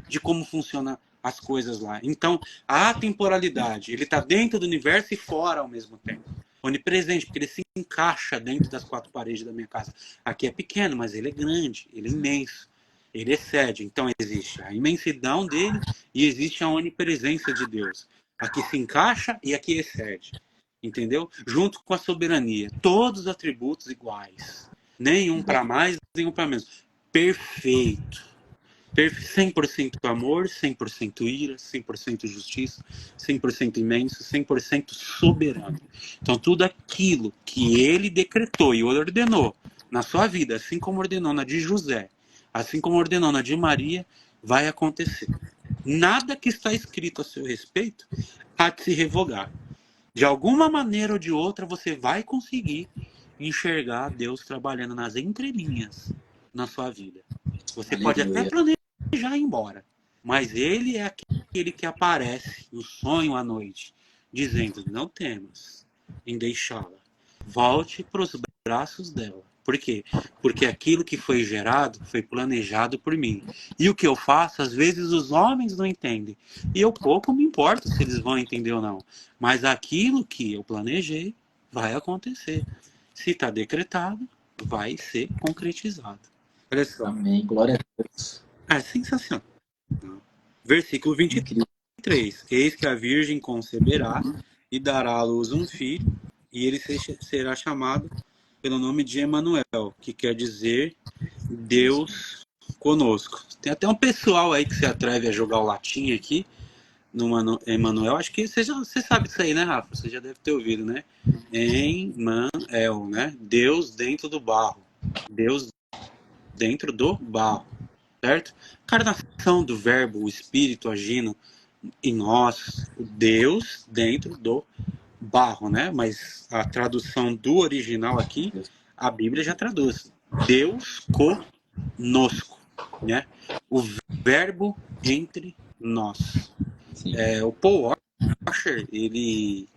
de como funcionam as coisas lá. Então, a atemporalidade, ele está dentro do universo e fora ao mesmo tempo. Onipresente, porque ele se encaixa dentro das quatro paredes da minha casa. Aqui é pequeno, mas ele é grande, ele é imenso. Ele excede. Então existe a imensidão dele e existe a onipresença de Deus. Aqui se encaixa e aqui excede. Entendeu? Junto com a soberania. Todos os atributos iguais. Nenhum para mais, nenhum para menos. Perfeito. 100% amor, 100% ira, 100% justiça, 100% imenso, 100% soberano. Então tudo aquilo que ele decretou e ordenou na sua vida, assim como ordenou na de José, assim como ordenou na de Maria, vai acontecer. Nada que está escrito a seu respeito há de se revogar. De alguma maneira ou de outra, você vai conseguir enxergar Deus trabalhando nas entrelinhas na sua vida. Você pode até planejar ir embora, mas ele é aquele que aparece no sonho à noite, dizendo: não temas em deixá-la. Volte para os braços dela. Por quê? Porque aquilo que foi gerado foi planejado por mim. E o que eu faço, às vezes os homens não entendem. E eu pouco me importo se eles vão entender ou não. Mas aquilo que eu planejei vai acontecer. Se está decretado, vai ser concretizado. Olha só. Amém. Glória a Deus. É sensacional. Versículo 23. Eis que a virgem conceberá e dará à luz um filho, e ele será chamado pelo nome de Emanuel, que quer dizer Deus conosco. Tem até um pessoal aí que se atreve a jogar o latim aqui no Emanuel. Acho que você sabe disso aí, né, Rafa? Você já deve ter ouvido, né? Emanuel, né? Deus dentro do barro. Deus dentro do barro. Certo? Encarnação do verbo, o Espírito agindo em nós, o Deus dentro do barro, né? Mas a tradução do original aqui, a Bíblia já traduz Deus conosco, né? O verbo entre nós. O Paul Washer, ele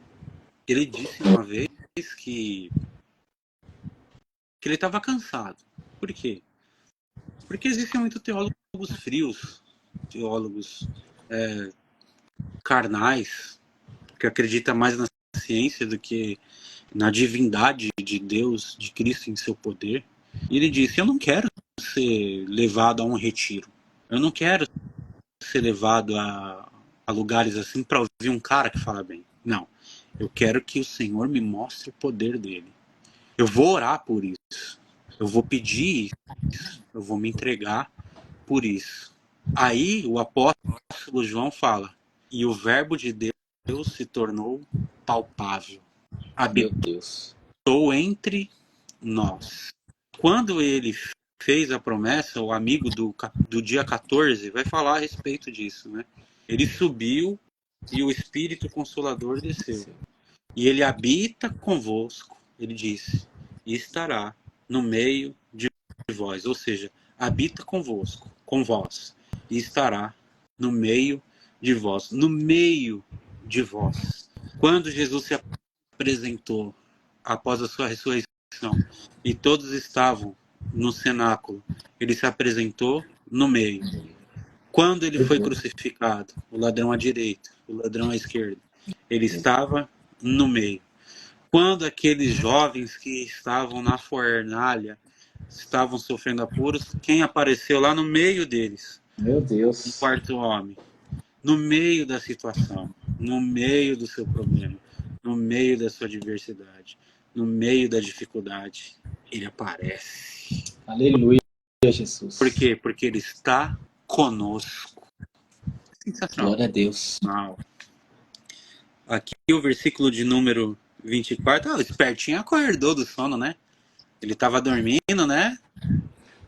disse uma vez que ele estava cansado. Por quê? Porque existem muitos teólogos frios, teólogos carnais, que acreditam mais na ciência do que na divindade de Deus, de Cristo em seu poder. E ele disse: eu não quero ser levado a um retiro. Eu não quero ser levado a lugares assim para ouvir um cara que fala bem. Não. Eu quero que o Senhor me mostre o poder dele. Eu vou orar por isso. Eu vou pedir isso. Eu vou me entregar por isso. Aí o apóstolo João fala: e o verbo de Deus se tornou palpável. Meu Deus. Habitou entre nós. Quando ele fez a promessa, o amigo do dia 14 vai falar a respeito disso, né? Ele subiu e o Espírito Consolador desceu. E ele habita convosco, ele disse, e estará no meio de vós. Ou seja, habita convosco, com vós, e estará no meio de vós. No meio de vós. Quando Jesus se apresentou após a sua ressurreição e todos estavam no cenáculo, ele se apresentou no meio. Quando ele foi crucificado, o ladrão à direita, o ladrão à esquerda, ele estava no meio. Quando aqueles jovens que estavam na fornalha estavam sofrendo apuros, quem apareceu lá no meio deles? Meu Um Deus. quarto homem. No meio da situação, no meio do seu problema, no meio da sua adversidade, no meio da dificuldade, ele aparece. Aleluia, Jesus. Por quê? Porque ele está conosco. Sensacional. Glória a Deus. Aqui o versículo de número 24. O espertinho acordou do sono, né? Ele estava dormindo, né?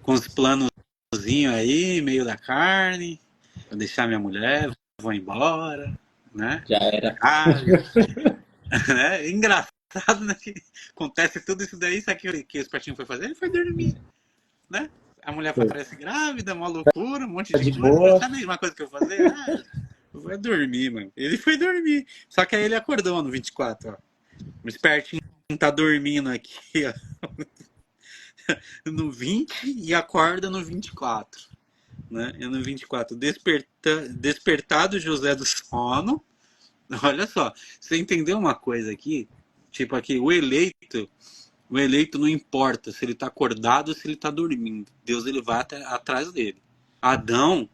Com os planozinhos aí, meio da carne. Vou deixar minha mulher, vou embora, né? Já era. Né? Engraçado, né? Que acontece tudo isso daí, sabe o que o espertinho foi fazer? Ele foi dormir, né? A mulher aparece grávida, uma loucura, um monte de coisa. Sabe a mesma coisa que eu vou fazer? Eu vou dormir, mano. Ele foi dormir. Só que aí ele acordou no 24, ó. O espertinho tá dormindo aqui, ó. No 20 e acorda no 24. Né? E no 24, despertado José do sono. Olha só, você entendeu uma coisa aqui? Tipo aqui, o eleito não importa se ele está acordado ou se ele está dormindo. Deus ele vai atrás dele. Adão,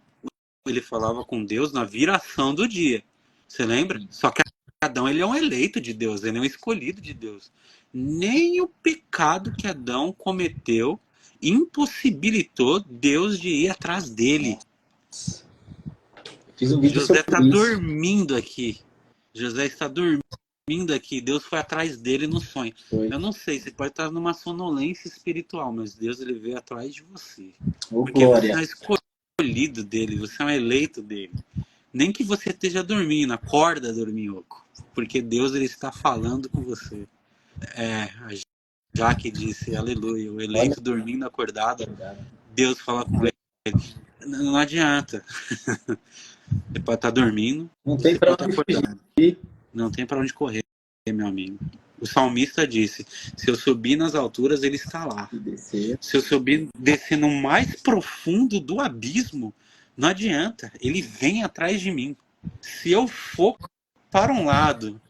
ele falava com Deus na viração do dia. Você lembra? Só que Adão ele é um eleito de Deus, ele é um escolhido de Deus. Nem o pecado que Adão cometeu impossibilitou Deus de ir atrás dele. Fiz um vídeo José sobre está isso. dormindo aqui. José está dormindo aqui. Deus foi atrás dele no sonho. Foi. Eu não sei, você pode estar numa sonolência espiritual, mas Deus ele veio atrás de você. Ô, Porque glória. você é um escolhido dele, você é um eleito dele. Nem que você esteja dormindo, acorda, dorminhoco. Porque Deus ele está falando com você. A Jaque disse, aleluia, o eleito dormindo, acordado, Deus fala com ele. Não adianta. Você pode estar dormindo, Não tem você pra pode estar onde acordando. fugir. Não tem para onde correr, meu amigo. O salmista disse, se eu subir nas alturas, ele está lá. Se eu subir, descer no mais profundo do abismo, não adianta, ele vem atrás de mim. Se eu for para um lado,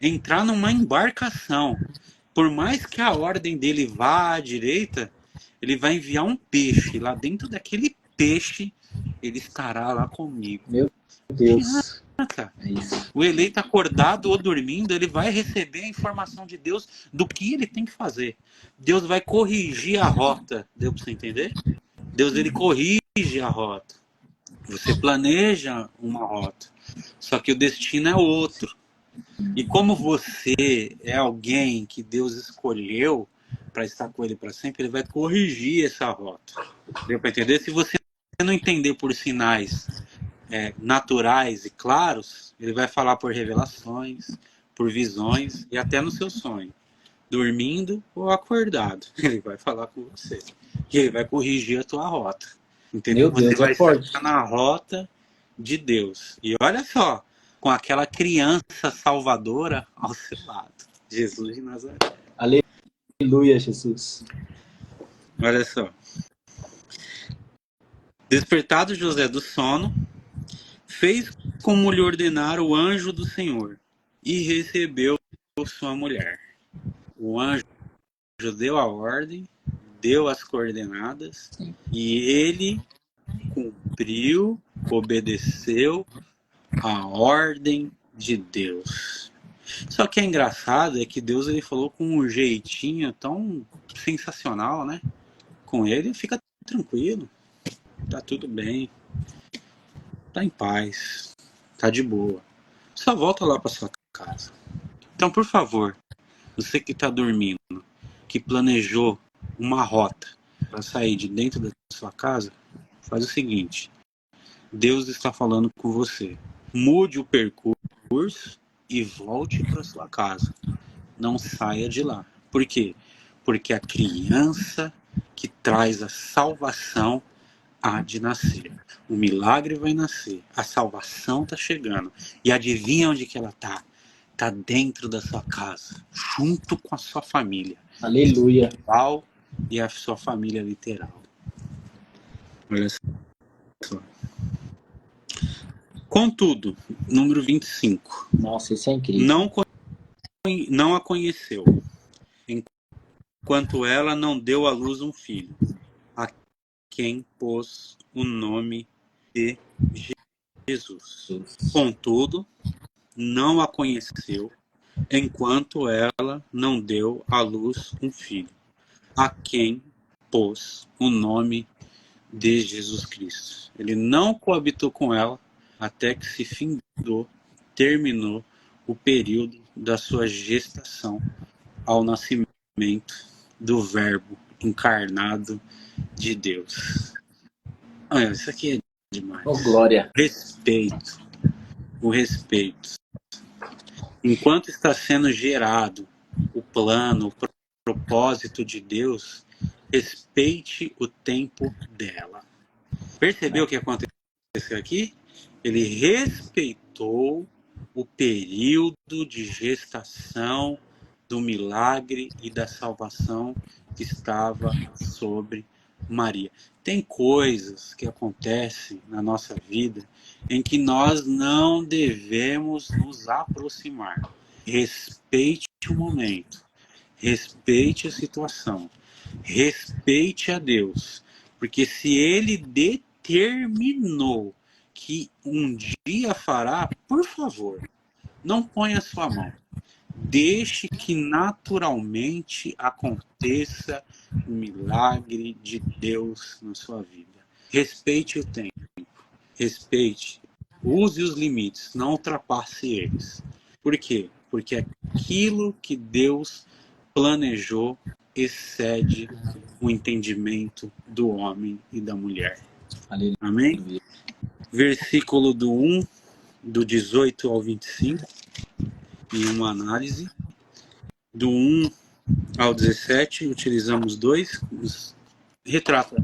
entrar numa embarcação, por mais que a ordem dele vá à direita, ele vai enviar um peixe. Lá dentro daquele peixe, ele estará lá comigo. Meu Deus. É isso. O eleito acordado ou dormindo, ele vai receber a informação de Deus do que ele tem que fazer. Deus vai corrigir a rota. Deu para você entender? Deus ele corrige a rota. Você planeja uma rota, só que o destino é outro. E como você é alguém que Deus escolheu para estar com ele para sempre, ele vai corrigir essa rota. Deu para entender? Se você não entender por sinais naturais e claros, ele vai falar por revelações, por visões e até no seu sonho. Dormindo ou acordado, ele vai falar com você. E ele vai corrigir a tua rota. Entendeu? Meu Deus, você vai é forte. estar na rota de Deus. E olha só, com aquela criança salvadora ao seu lado. Jesus de Nazaré. Aleluia, Jesus. Olha só. Despertado José do sono, fez como lhe ordenara o anjo do Senhor e recebeu sua mulher. O anjo deu a ordem, deu as coordenadas e ele cumpriu, obedeceu a ordem de Deus. Só que é engraçado é que Deus ele falou com um jeitinho tão sensacional, né? Com ele, fica tranquilo, tá tudo bem, tá em paz, tá de boa. Só volta lá para sua casa. Então, por favor, você que tá dormindo, que planejou uma rota para sair de dentro da sua casa, faz o seguinte: Deus está falando com você. Mude o percurso e volte para sua casa. Não saia de lá. Por quê? Porque a criança que traz a salvação há de nascer. O milagre vai nascer. A salvação está chegando. E adivinha onde que ela está? Está dentro da sua casa, junto com a sua família. Aleluia. Espiritual e a sua família literal. Olha só. Contudo, número 25. Nossa, isso é incrível. Não a conheceu, enquanto ela não deu à luz um filho, a quem pôs o nome de Jesus. Contudo, não a conheceu, enquanto ela não deu à luz um filho, a quem pôs o nome de Jesus Cristo. Ele não coabitou com ela até que se terminou o período da sua gestação ao nascimento do Verbo encarnado de Deus. Olha, isso aqui é demais. Oh, glória. O respeito. Enquanto está sendo gerado o plano, o propósito de Deus, respeite o tempo dela. Percebeu o que aconteceu aqui? Ele respeitou o período de gestação do milagre e da salvação que estava sobre Maria. Tem coisas que acontecem na nossa vida em que nós não devemos nos aproximar. Respeite o momento, respeite a situação, respeite a Deus, porque se Ele determinou que um dia fará, por favor, não ponha sua mão. Deixe que naturalmente aconteça o milagre de Deus na sua vida. Respeite o tempo. Respeite. Use os limites. Não ultrapasse eles. Por quê? Porque aquilo que Deus planejou excede o entendimento do homem e da mulher. Aleluia. Amém? Versículo do 18 ao 25. Em uma análise. Do 1 ao 17, utilizamos dois. Retrata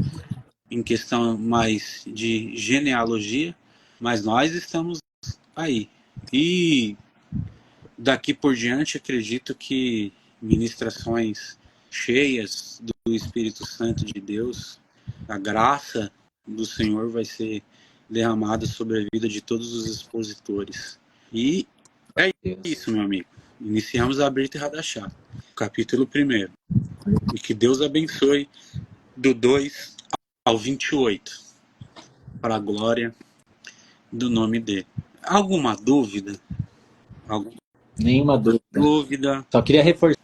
em questão mais de genealogia, mas nós estamos aí. E daqui por diante, acredito que ministrações cheias do Espírito Santo de Deus, a graça do Senhor vai ser derramada sobre a vida de todos os expositores. E é isso, meu amigo. Iniciamos a Brit Hadashah, capítulo 1. E que Deus abençoe do 2 ao 28, para a glória do nome dele. Alguma dúvida? Nenhuma dúvida. Só queria reforçar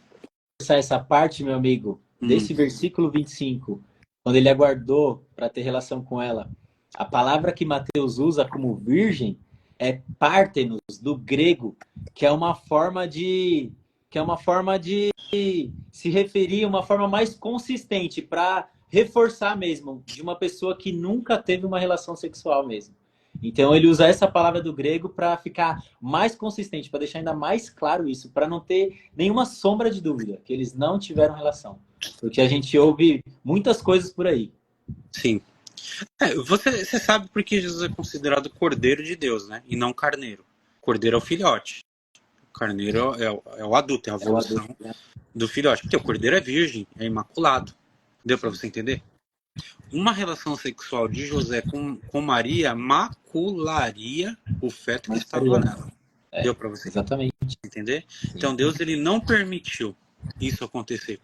essa parte, meu amigo, desse versículo 25, quando ele aguardou para ter relação com ela. A palavra que Mateus usa como virgem é partenos, do grego, que é uma forma de se referir, uma forma mais consistente para reforçar mesmo, de uma pessoa que nunca teve uma relação sexual mesmo. Então ele usa essa palavra do grego para ficar mais consistente, para deixar ainda mais claro isso, para não ter nenhuma sombra de dúvida que eles não tiveram relação. Porque a gente ouve muitas coisas por aí. Sim. Você sabe por que Jesus é considerado Cordeiro de Deus, né? E não carneiro. Cordeiro é o filhote. O carneiro é o adulto, é a evolução do filhote. Porque o cordeiro é virgem, é imaculado. Deu para você entender? Uma relação sexual de José com Maria macularia o feto que estava nela. Deu para você entender? Então Deus ele não permitiu isso acontecer,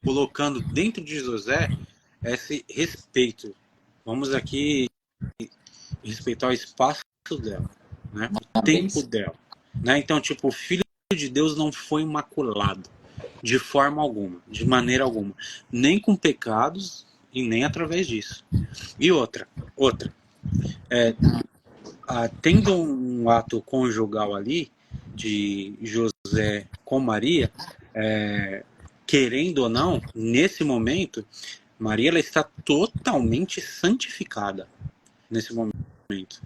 colocando dentro de José esse respeito. Vamos aqui respeitar o espaço dela, né? O tempo dela, né? Então, tipo, o filho de Deus não foi imaculado, de forma alguma, de maneira alguma. Nem com pecados e nem através disso. E outra. Tendo um ato conjugal ali, de José com Maria, querendo ou não, nesse momento, Maria ela está totalmente santificada nesse momento.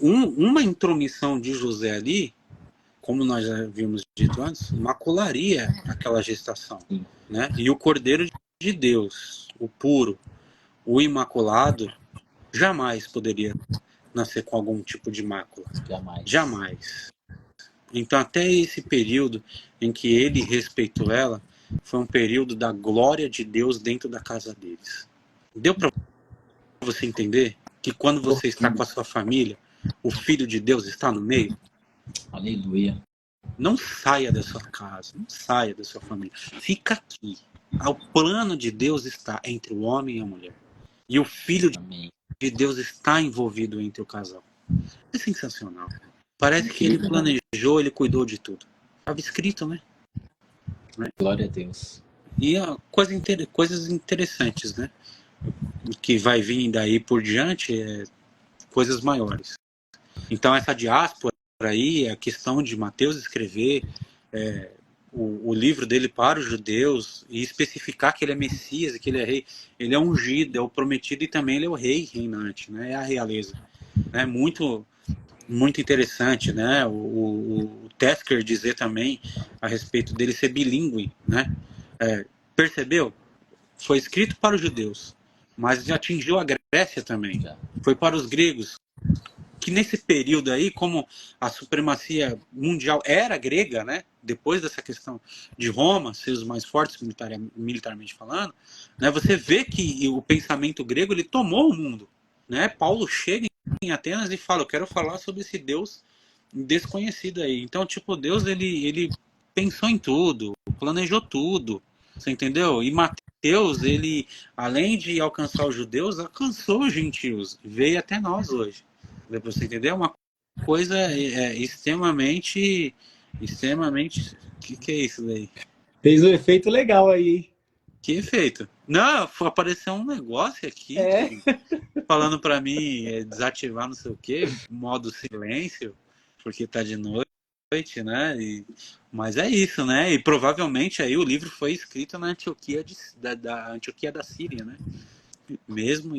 Uma intromissão de José ali, como nós já vimos dito antes, macularia aquela gestação, né? E o Cordeiro de Deus, o puro, o imaculado, jamais poderia nascer com algum tipo de mácula. Jamais. Então, até esse período em que ele respeitou ela, foi um período da glória de Deus dentro da casa deles. Deu para você entender que quando você está com a sua família, o Filho de Deus está no meio? Aleluia. Não saia da sua casa, não saia da sua família. Fica aqui. O plano de Deus está entre o homem e a mulher. E o Filho de Deus está envolvido entre o casal. É sensacional. Parece que ele planejou, ele cuidou de tudo. Estava escrito, né? Glória a Deus. E coisas interessantes, né? Que vai vir daí por diante, coisas maiores. Então, essa diáspora aí, a questão de Mateus escrever o livro dele para os judeus e especificar que ele é Messias e que ele é rei. Ele é ungido, é o prometido e também ele é o rei reinante, né? É a realeza. É muito interessante, né? O Tesker dizer também a respeito dele ser bilíngue, né? Percebeu? Foi escrito para os judeus, mas atingiu a Grécia também. Foi para os gregos, que nesse período aí, como a supremacia mundial era grega, né? Depois dessa questão de Roma ser os mais fortes militarmente falando, né? Você vê que o pensamento grego ele tomou o mundo, né? Paulo chega em Atenas e fala: eu quero falar sobre esse Deus desconhecido aí. Então, tipo, Deus ele pensou em tudo, planejou tudo, você entendeu? E Mateus, ele, além de alcançar os judeus, alcançou os gentios, veio até nós hoje. Você entendeu? Uma coisa extremamente... que é isso daí? Fez um efeito legal aí. Que efeito? Não, apareceu um negócio aqui falando para mim desativar não sei o que, modo silêncio, porque tá de noite, né? Mas é isso, né? E provavelmente aí o livro foi escrito na Antioquia da Antioquia da Síria, né? Mesmo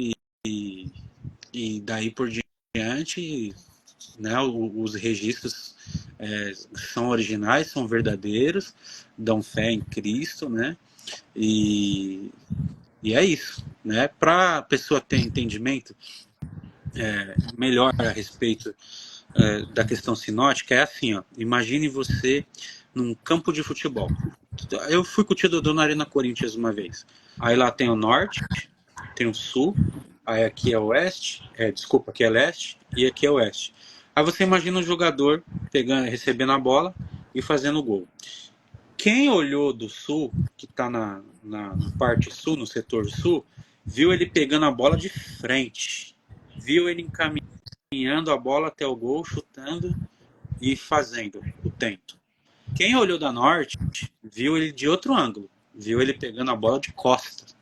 e daí por diante, né? Os registros são originais, são verdadeiros, dão fé em Cristo, né? E é isso, né? Para a pessoa ter entendimento melhor a respeito da questão sinótica, é assim, ó. Imagine você num campo de futebol. Eu fui com o tio Dodô na Arena Corinthians uma vez. Aí lá tem o norte, tem o sul, aí aqui é oeste, desculpa, aqui é leste e aqui é oeste. Aí você imagina um jogador recebendo a bola e fazendo gol. Quem olhou do sul, que está na parte sul, no setor sul, viu ele pegando a bola de frente, viu ele encaminhando a bola até o gol, chutando e fazendo o tento. Quem olhou da norte, viu ele de outro ângulo, viu ele pegando a bola de costas,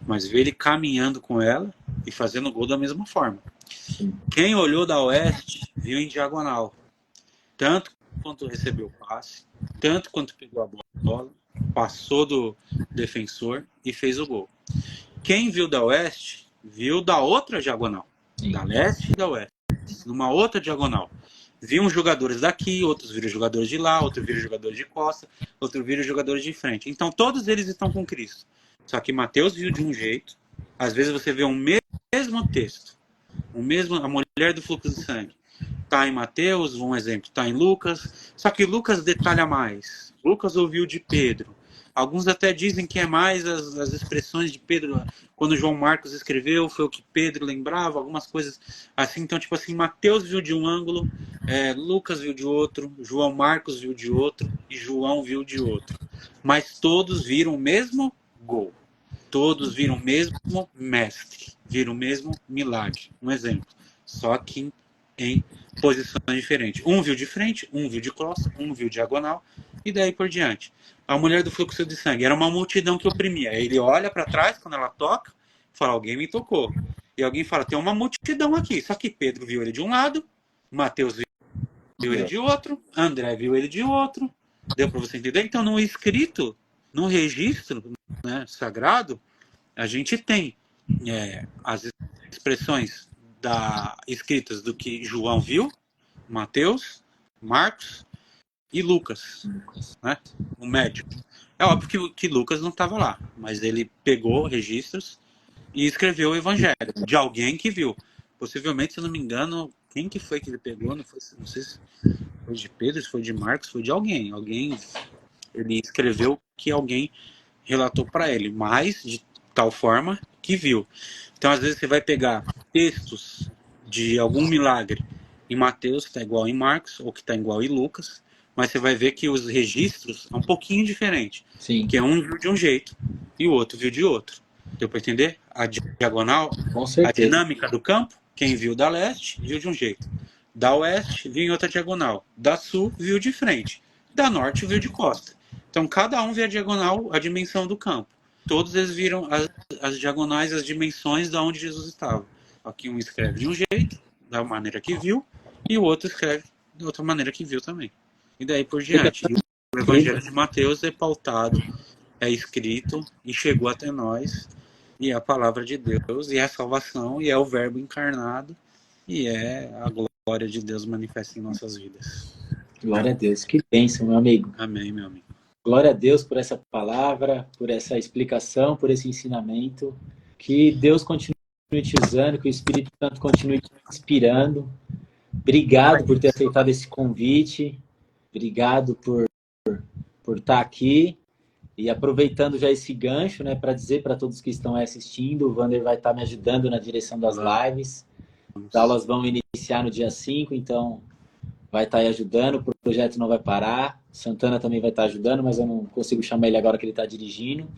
mas viu ele caminhando com ela e fazendo o gol da mesma forma. Quem olhou da oeste, viu em diagonal, tanto quanto recebeu o passe, tanto quanto pegou a bola, passou do defensor e fez o gol. Quem viu da oeste, viu da outra diagonal, da leste e da oeste, numa outra diagonal. Viam jogadores daqui, outros viram jogadores de lá, outros viram jogadores de costa, outros viram jogadores de frente. Então todos eles estão com Cristo. Só que Mateus viu de um jeito, às vezes você vê um mesmo texto, a mulher do fluxo de sangue. Está em Mateus, um exemplo, está em Lucas, só que Lucas detalha mais. Lucas ouviu de Pedro. Alguns até dizem que é mais as expressões de Pedro, quando João Marcos escreveu, foi o que Pedro lembrava, algumas coisas assim. Então, tipo assim, Mateus viu de um ângulo, Lucas viu de outro, João Marcos viu de outro e João viu de outro. Mas todos viram o mesmo gol. Todos viram o mesmo mestre, viram o mesmo milagre. Um exemplo, só que em posições diferentes. Um viu de frente, um viu de costas, um viu diagonal, e daí por diante. A mulher do fluxo de sangue era uma multidão que oprimia. Ele olha para trás quando ela toca, fala, alguém me tocou. E alguém fala, tem uma multidão aqui. Só que Pedro viu ele de um lado, Mateus viu ele de outro, André viu ele de outro. Deu para você entender? Então, no escrito, no registro, né, sagrado, a gente tem as expressões escritas do que João viu, Mateus, Marcos e Lucas, né? O médico. É óbvio que Lucas não estava lá, mas ele pegou registros e escreveu o evangelho de alguém que viu. Possivelmente, se eu não me engano, quem que foi que ele pegou? Não sei se foi de Pedro, se foi de Marcos, foi de alguém. Ele escreveu que alguém relatou para ele, mas de tal forma que viu. Então, às vezes, você vai pegar textos de algum milagre em Mateus, que está igual em Marcos, ou que está igual em Lucas, mas você vai ver que os registros são um pouquinho diferentes. Sim. Que um viu de um jeito e o outro viu de outro. Deu para entender? A diagonal, Com certeza. a dinâmica do campo, quem viu da leste, viu de um jeito. Da oeste, viu em outra diagonal. Da sul, viu de frente. Da norte, viu de costa. Então, cada um vê a diagonal, a dimensão do campo. Todos eles viram as diagonais, as dimensões de onde Jesus estava. Aqui um escreve de um jeito, da maneira que viu, e o outro escreve de outra maneira que viu também. E daí por diante. E o Evangelho de Mateus é pautado, é escrito e chegou até nós, e é a palavra de Deus, e é a salvação, e é o Verbo encarnado, e é a glória de Deus manifesta em nossas vidas. Glória a Deus. Que bênção, meu amigo. Amém, meu amigo. Glória a Deus por essa palavra, por essa explicação, por esse ensinamento. Que Deus continue te usando, que o Espírito Santo continue te inspirando. Obrigado por ter aceitado esse convite. Obrigado por estar aqui. E aproveitando já esse gancho, né, para dizer para todos que estão assistindo, o Wander vai estar me ajudando na direção das lives. As aulas vão iniciar no dia 5, então vai estar aí ajudando, o projeto não vai parar. Santana também vai estar ajudando, mas eu não consigo chamar ele agora que ele está dirigindo.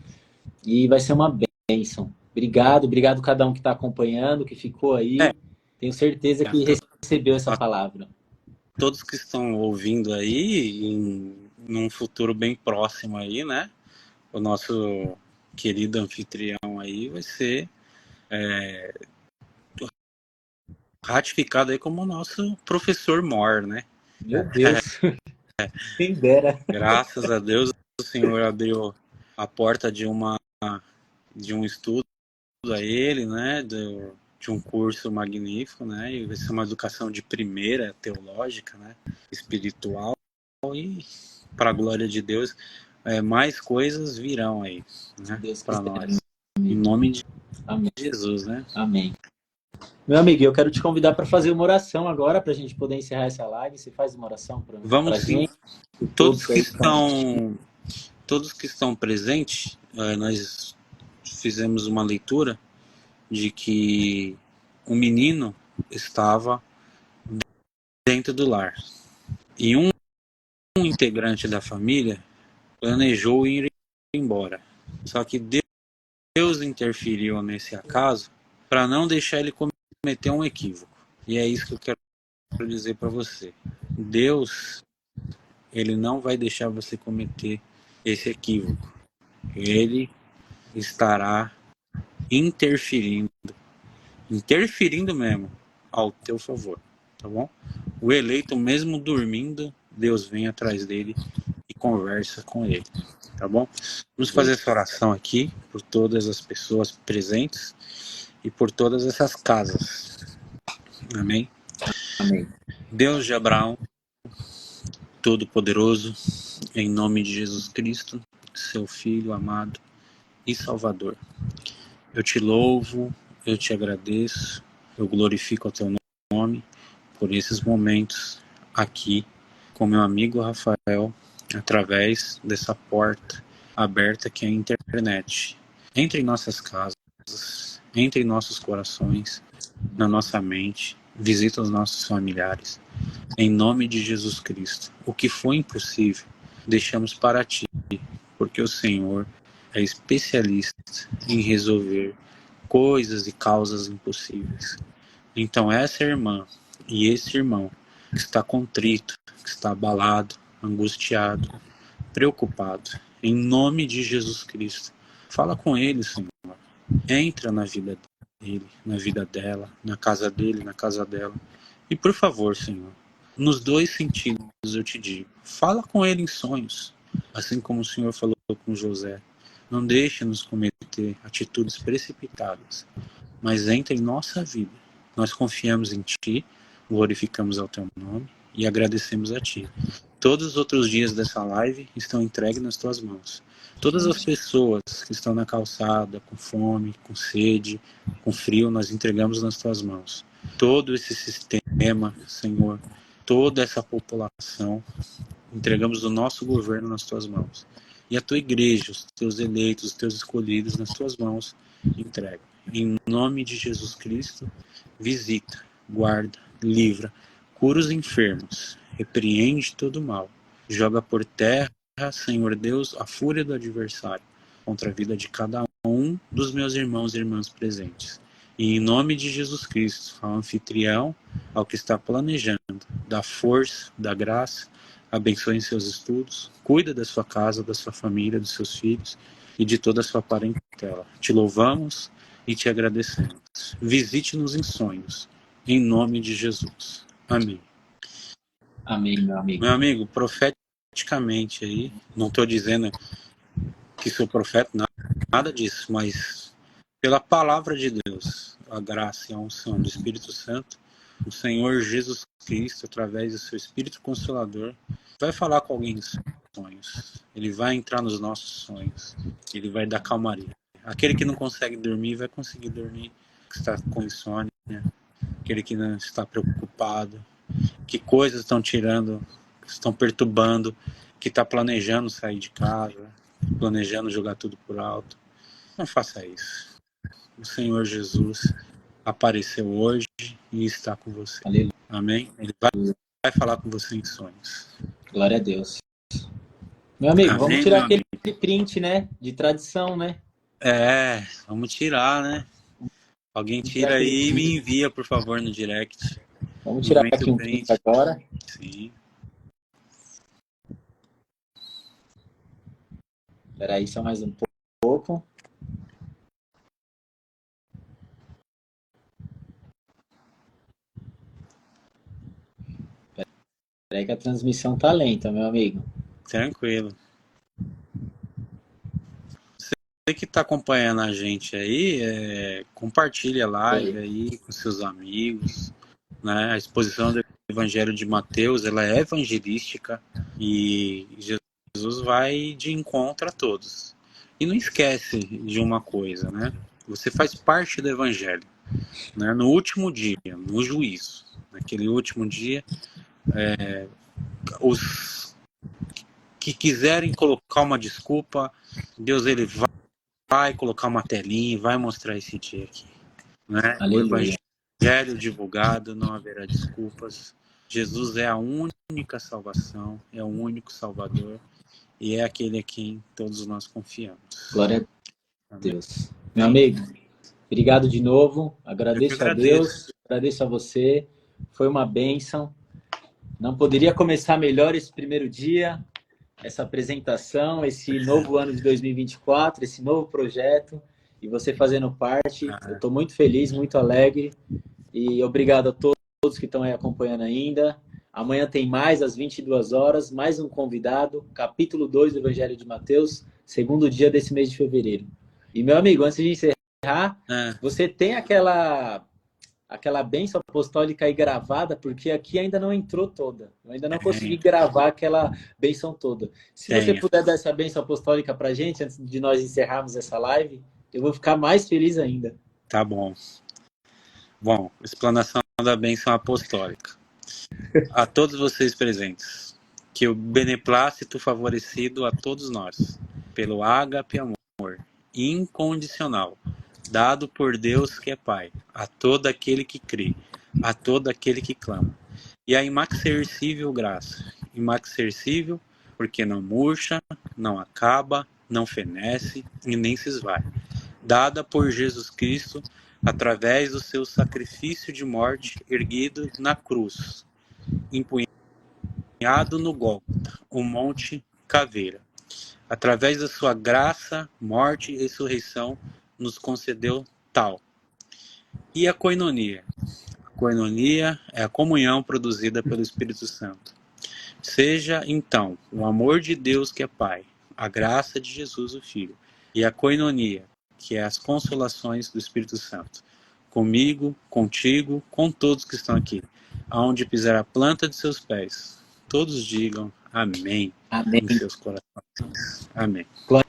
E vai ser uma bênção. Obrigado cada um que está acompanhando, que ficou aí. Tenho certeza que recebeu essa palavra. Todos que estão ouvindo aí, num futuro bem próximo aí, né? O nosso querido anfitrião aí vai ser ratificado aí como o nosso professor Mor, né? Meu Deus. Quem dera. Graças a Deus o Senhor abriu a porta de um estudo a ele, né? De um curso magnífico, né? E vai ser uma educação de primeira, teológica, né? Espiritual, e para a glória de Deus, mais coisas virão aí, né? Para nós. Em nome de Jesus, né? Amém. Meu amigo, eu quero te convidar para fazer uma oração agora, para a gente poder encerrar essa live. Você faz uma oração para Vamos sim. gente? Todos que estão presentes, nós fizemos uma leitura de que um menino estava dentro do lar e um integrante da família planejou ir embora. Só que Deus interferiu nesse acaso para não deixar ele cometer um equívoco. E é isso que eu quero dizer para você. Deus, ele não vai deixar você cometer esse equívoco. Ele estará interferindo mesmo ao teu favor, tá bom? O eleito, mesmo dormindo, Deus vem atrás dele e conversa com ele, tá bom? Vamos fazer essa oração aqui por todas as pessoas presentes e por todas essas casas. Amém? Amém. Deus de Abraão, Todo-Poderoso, em nome de Jesus Cristo, seu Filho amado e Salvador, eu te louvo, eu te agradeço, eu glorifico o teu nome por esses momentos aqui com meu amigo Rafael, através dessa porta aberta que é a internet, entre nossas casas, entre nossos corações, na nossa mente, visita os nossos familiares, em nome de Jesus Cristo. O que foi impossível, deixamos para ti, porque o Senhor é especialista em resolver coisas e causas impossíveis. Então essa irmã e esse irmão que está contrito, que está abalado, angustiado, preocupado. Em nome de Jesus Cristo, fala com ele, Senhor. Entra na vida dele, na vida dela, na casa dele, na casa dela. E por favor, Senhor, nos dois sentidos eu te digo, fala com ele em sonhos, assim como o Senhor falou com José. Não deixe-nos cometer atitudes precipitadas, mas entra em nossa vida. Nós confiamos em Ti, glorificamos ao Teu nome e agradecemos a Ti. Todos os outros dias dessa live estão entregues nas Tuas mãos. Todas as pessoas que estão na calçada, com fome, com sede, com frio, nós entregamos nas Tuas mãos. Todo esse sistema, Senhor, toda essa população, entregamos o nosso governo nas Tuas mãos. E a Tua igreja, os Teus eleitos, os Teus escolhidos nas Tuas mãos, entrego. Em nome de Jesus Cristo, visita, guarda, livra, cura os enfermos, repreende todo o mal, joga por terra, Senhor Deus, a fúria do adversário contra a vida de cada um dos meus irmãos e irmãs presentes. E em nome de Jesus Cristo, ao anfitrião, ao que está planejando, dá força, dá graça, abençoe em seus estudos, cuida da sua casa, da sua família, dos seus filhos e de toda a sua parentela. Te louvamos e te agradecemos. Visite-nos em sonhos, em nome de Jesus. Amém. Amém, meu amigo. Meu amigo, profeticamente aí, não estou dizendo que sou profeta, nada disso, mas pela palavra de Deus, a graça e a unção do Espírito Santo, o Senhor Jesus Cristo, através do seu Espírito Consolador, vai falar com alguém em sonhos. Ele vai entrar nos nossos sonhos. Ele vai dar calmaria. Aquele que não consegue dormir vai conseguir dormir, que está com insônia, aquele que não está preocupado, que coisas estão tirando, estão perturbando, que está planejando sair de casa, planejando jogar tudo por alto. Não faça isso. O Senhor Jesus apareceu hoje e está com você. Aleluia. Amém? Ele vai falar com você em sonhos. Glória a Deus. Meu amigo, Amém, vamos tirar meu aquele amigo? print, né? De tradição, né? Vamos tirar, né? Alguém tira aí e me envia, por favor, no direct. Vamos tirar Momento aqui um print agora. Sim. Espera aí, só mais um pouco. Espera aí que a transmissão tá lenta, meu amigo. Tranquilo. Você que está acompanhando a gente aí, compartilha a live aí com seus amigos, né? A exposição do Evangelho de Mateus, ela é evangelística e Jesus vai de encontro a todos. E não esquece de uma coisa, né? Você faz parte do Evangelho, né? No último dia, no juízo, naquele último dia, os que quiserem colocar uma desculpa, Deus ele vai colocar uma telinha, vai mostrar esse dia aqui, né? Aleluia. O Evangelho divulgado, não haverá desculpas. Jesus é a única salvação, é o único Salvador e é aquele a quem todos nós confiamos. Glória a Deus. Meu amigo, obrigado de novo. Agradeço a Deus, agradeço a você. Foi uma bênção. Não poderia começar melhor esse primeiro dia, essa apresentação, esse novo ano de 2024, esse novo projeto, e você fazendo parte. Eu estou muito feliz, muito alegre, e obrigado a todos que estão aí acompanhando ainda. Amanhã tem mais, às 22 horas, mais um convidado, capítulo 2 do Evangelho de Mateus, segundo dia desse mês de fevereiro. E, meu amigo, antes de encerrar, você tem aquela bênção apostólica aí gravada, porque aqui ainda não entrou toda. Eu ainda não consegui gravar aquela bênção toda. Se você puder dar essa bênção apostólica pra gente, antes de nós encerrarmos essa live, eu vou ficar mais feliz ainda. Tá bom. Bom, explanação da bênção apostólica. A todos vocês presentes, que o beneplácito favorecido a todos nós, pelo ágape amor incondicional, dado por Deus que é Pai, a todo aquele que crê, a todo aquele que clama. E a imaxercível graça, imaxercível porque não murcha, não acaba, não fenece e nem se esvai, dada por Jesus Cristo através do seu sacrifício de morte erguido na cruz, empunhado no Gólgota, o Monte Caveira. Através da sua graça, morte e ressurreição, nos concedeu tal. E a koinonia? A koinonia é a comunhão produzida pelo Espírito Santo. Seja, então, o amor de Deus que é Pai, a graça de Jesus, o Filho, e a koinonia, que é as consolações do Espírito Santo, comigo, contigo, com todos que estão aqui, aonde pisar a planta de seus pés. Todos digam amém, Amém. em seus corações. Amém. Glória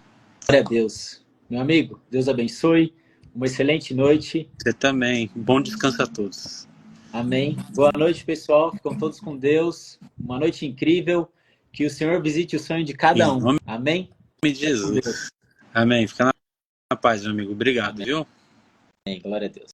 a Deus. Meu amigo, Deus abençoe. Uma excelente noite. Você também. Bom descanso a todos. Amém. Boa noite, pessoal. Ficam todos com Deus. Uma noite incrível. Que o Senhor visite o sonho de cada um. Amém. Em nome de Jesus. Amém. Fica na paz, meu amigo. Obrigado, Amém. viu? Amém. Glória a Deus.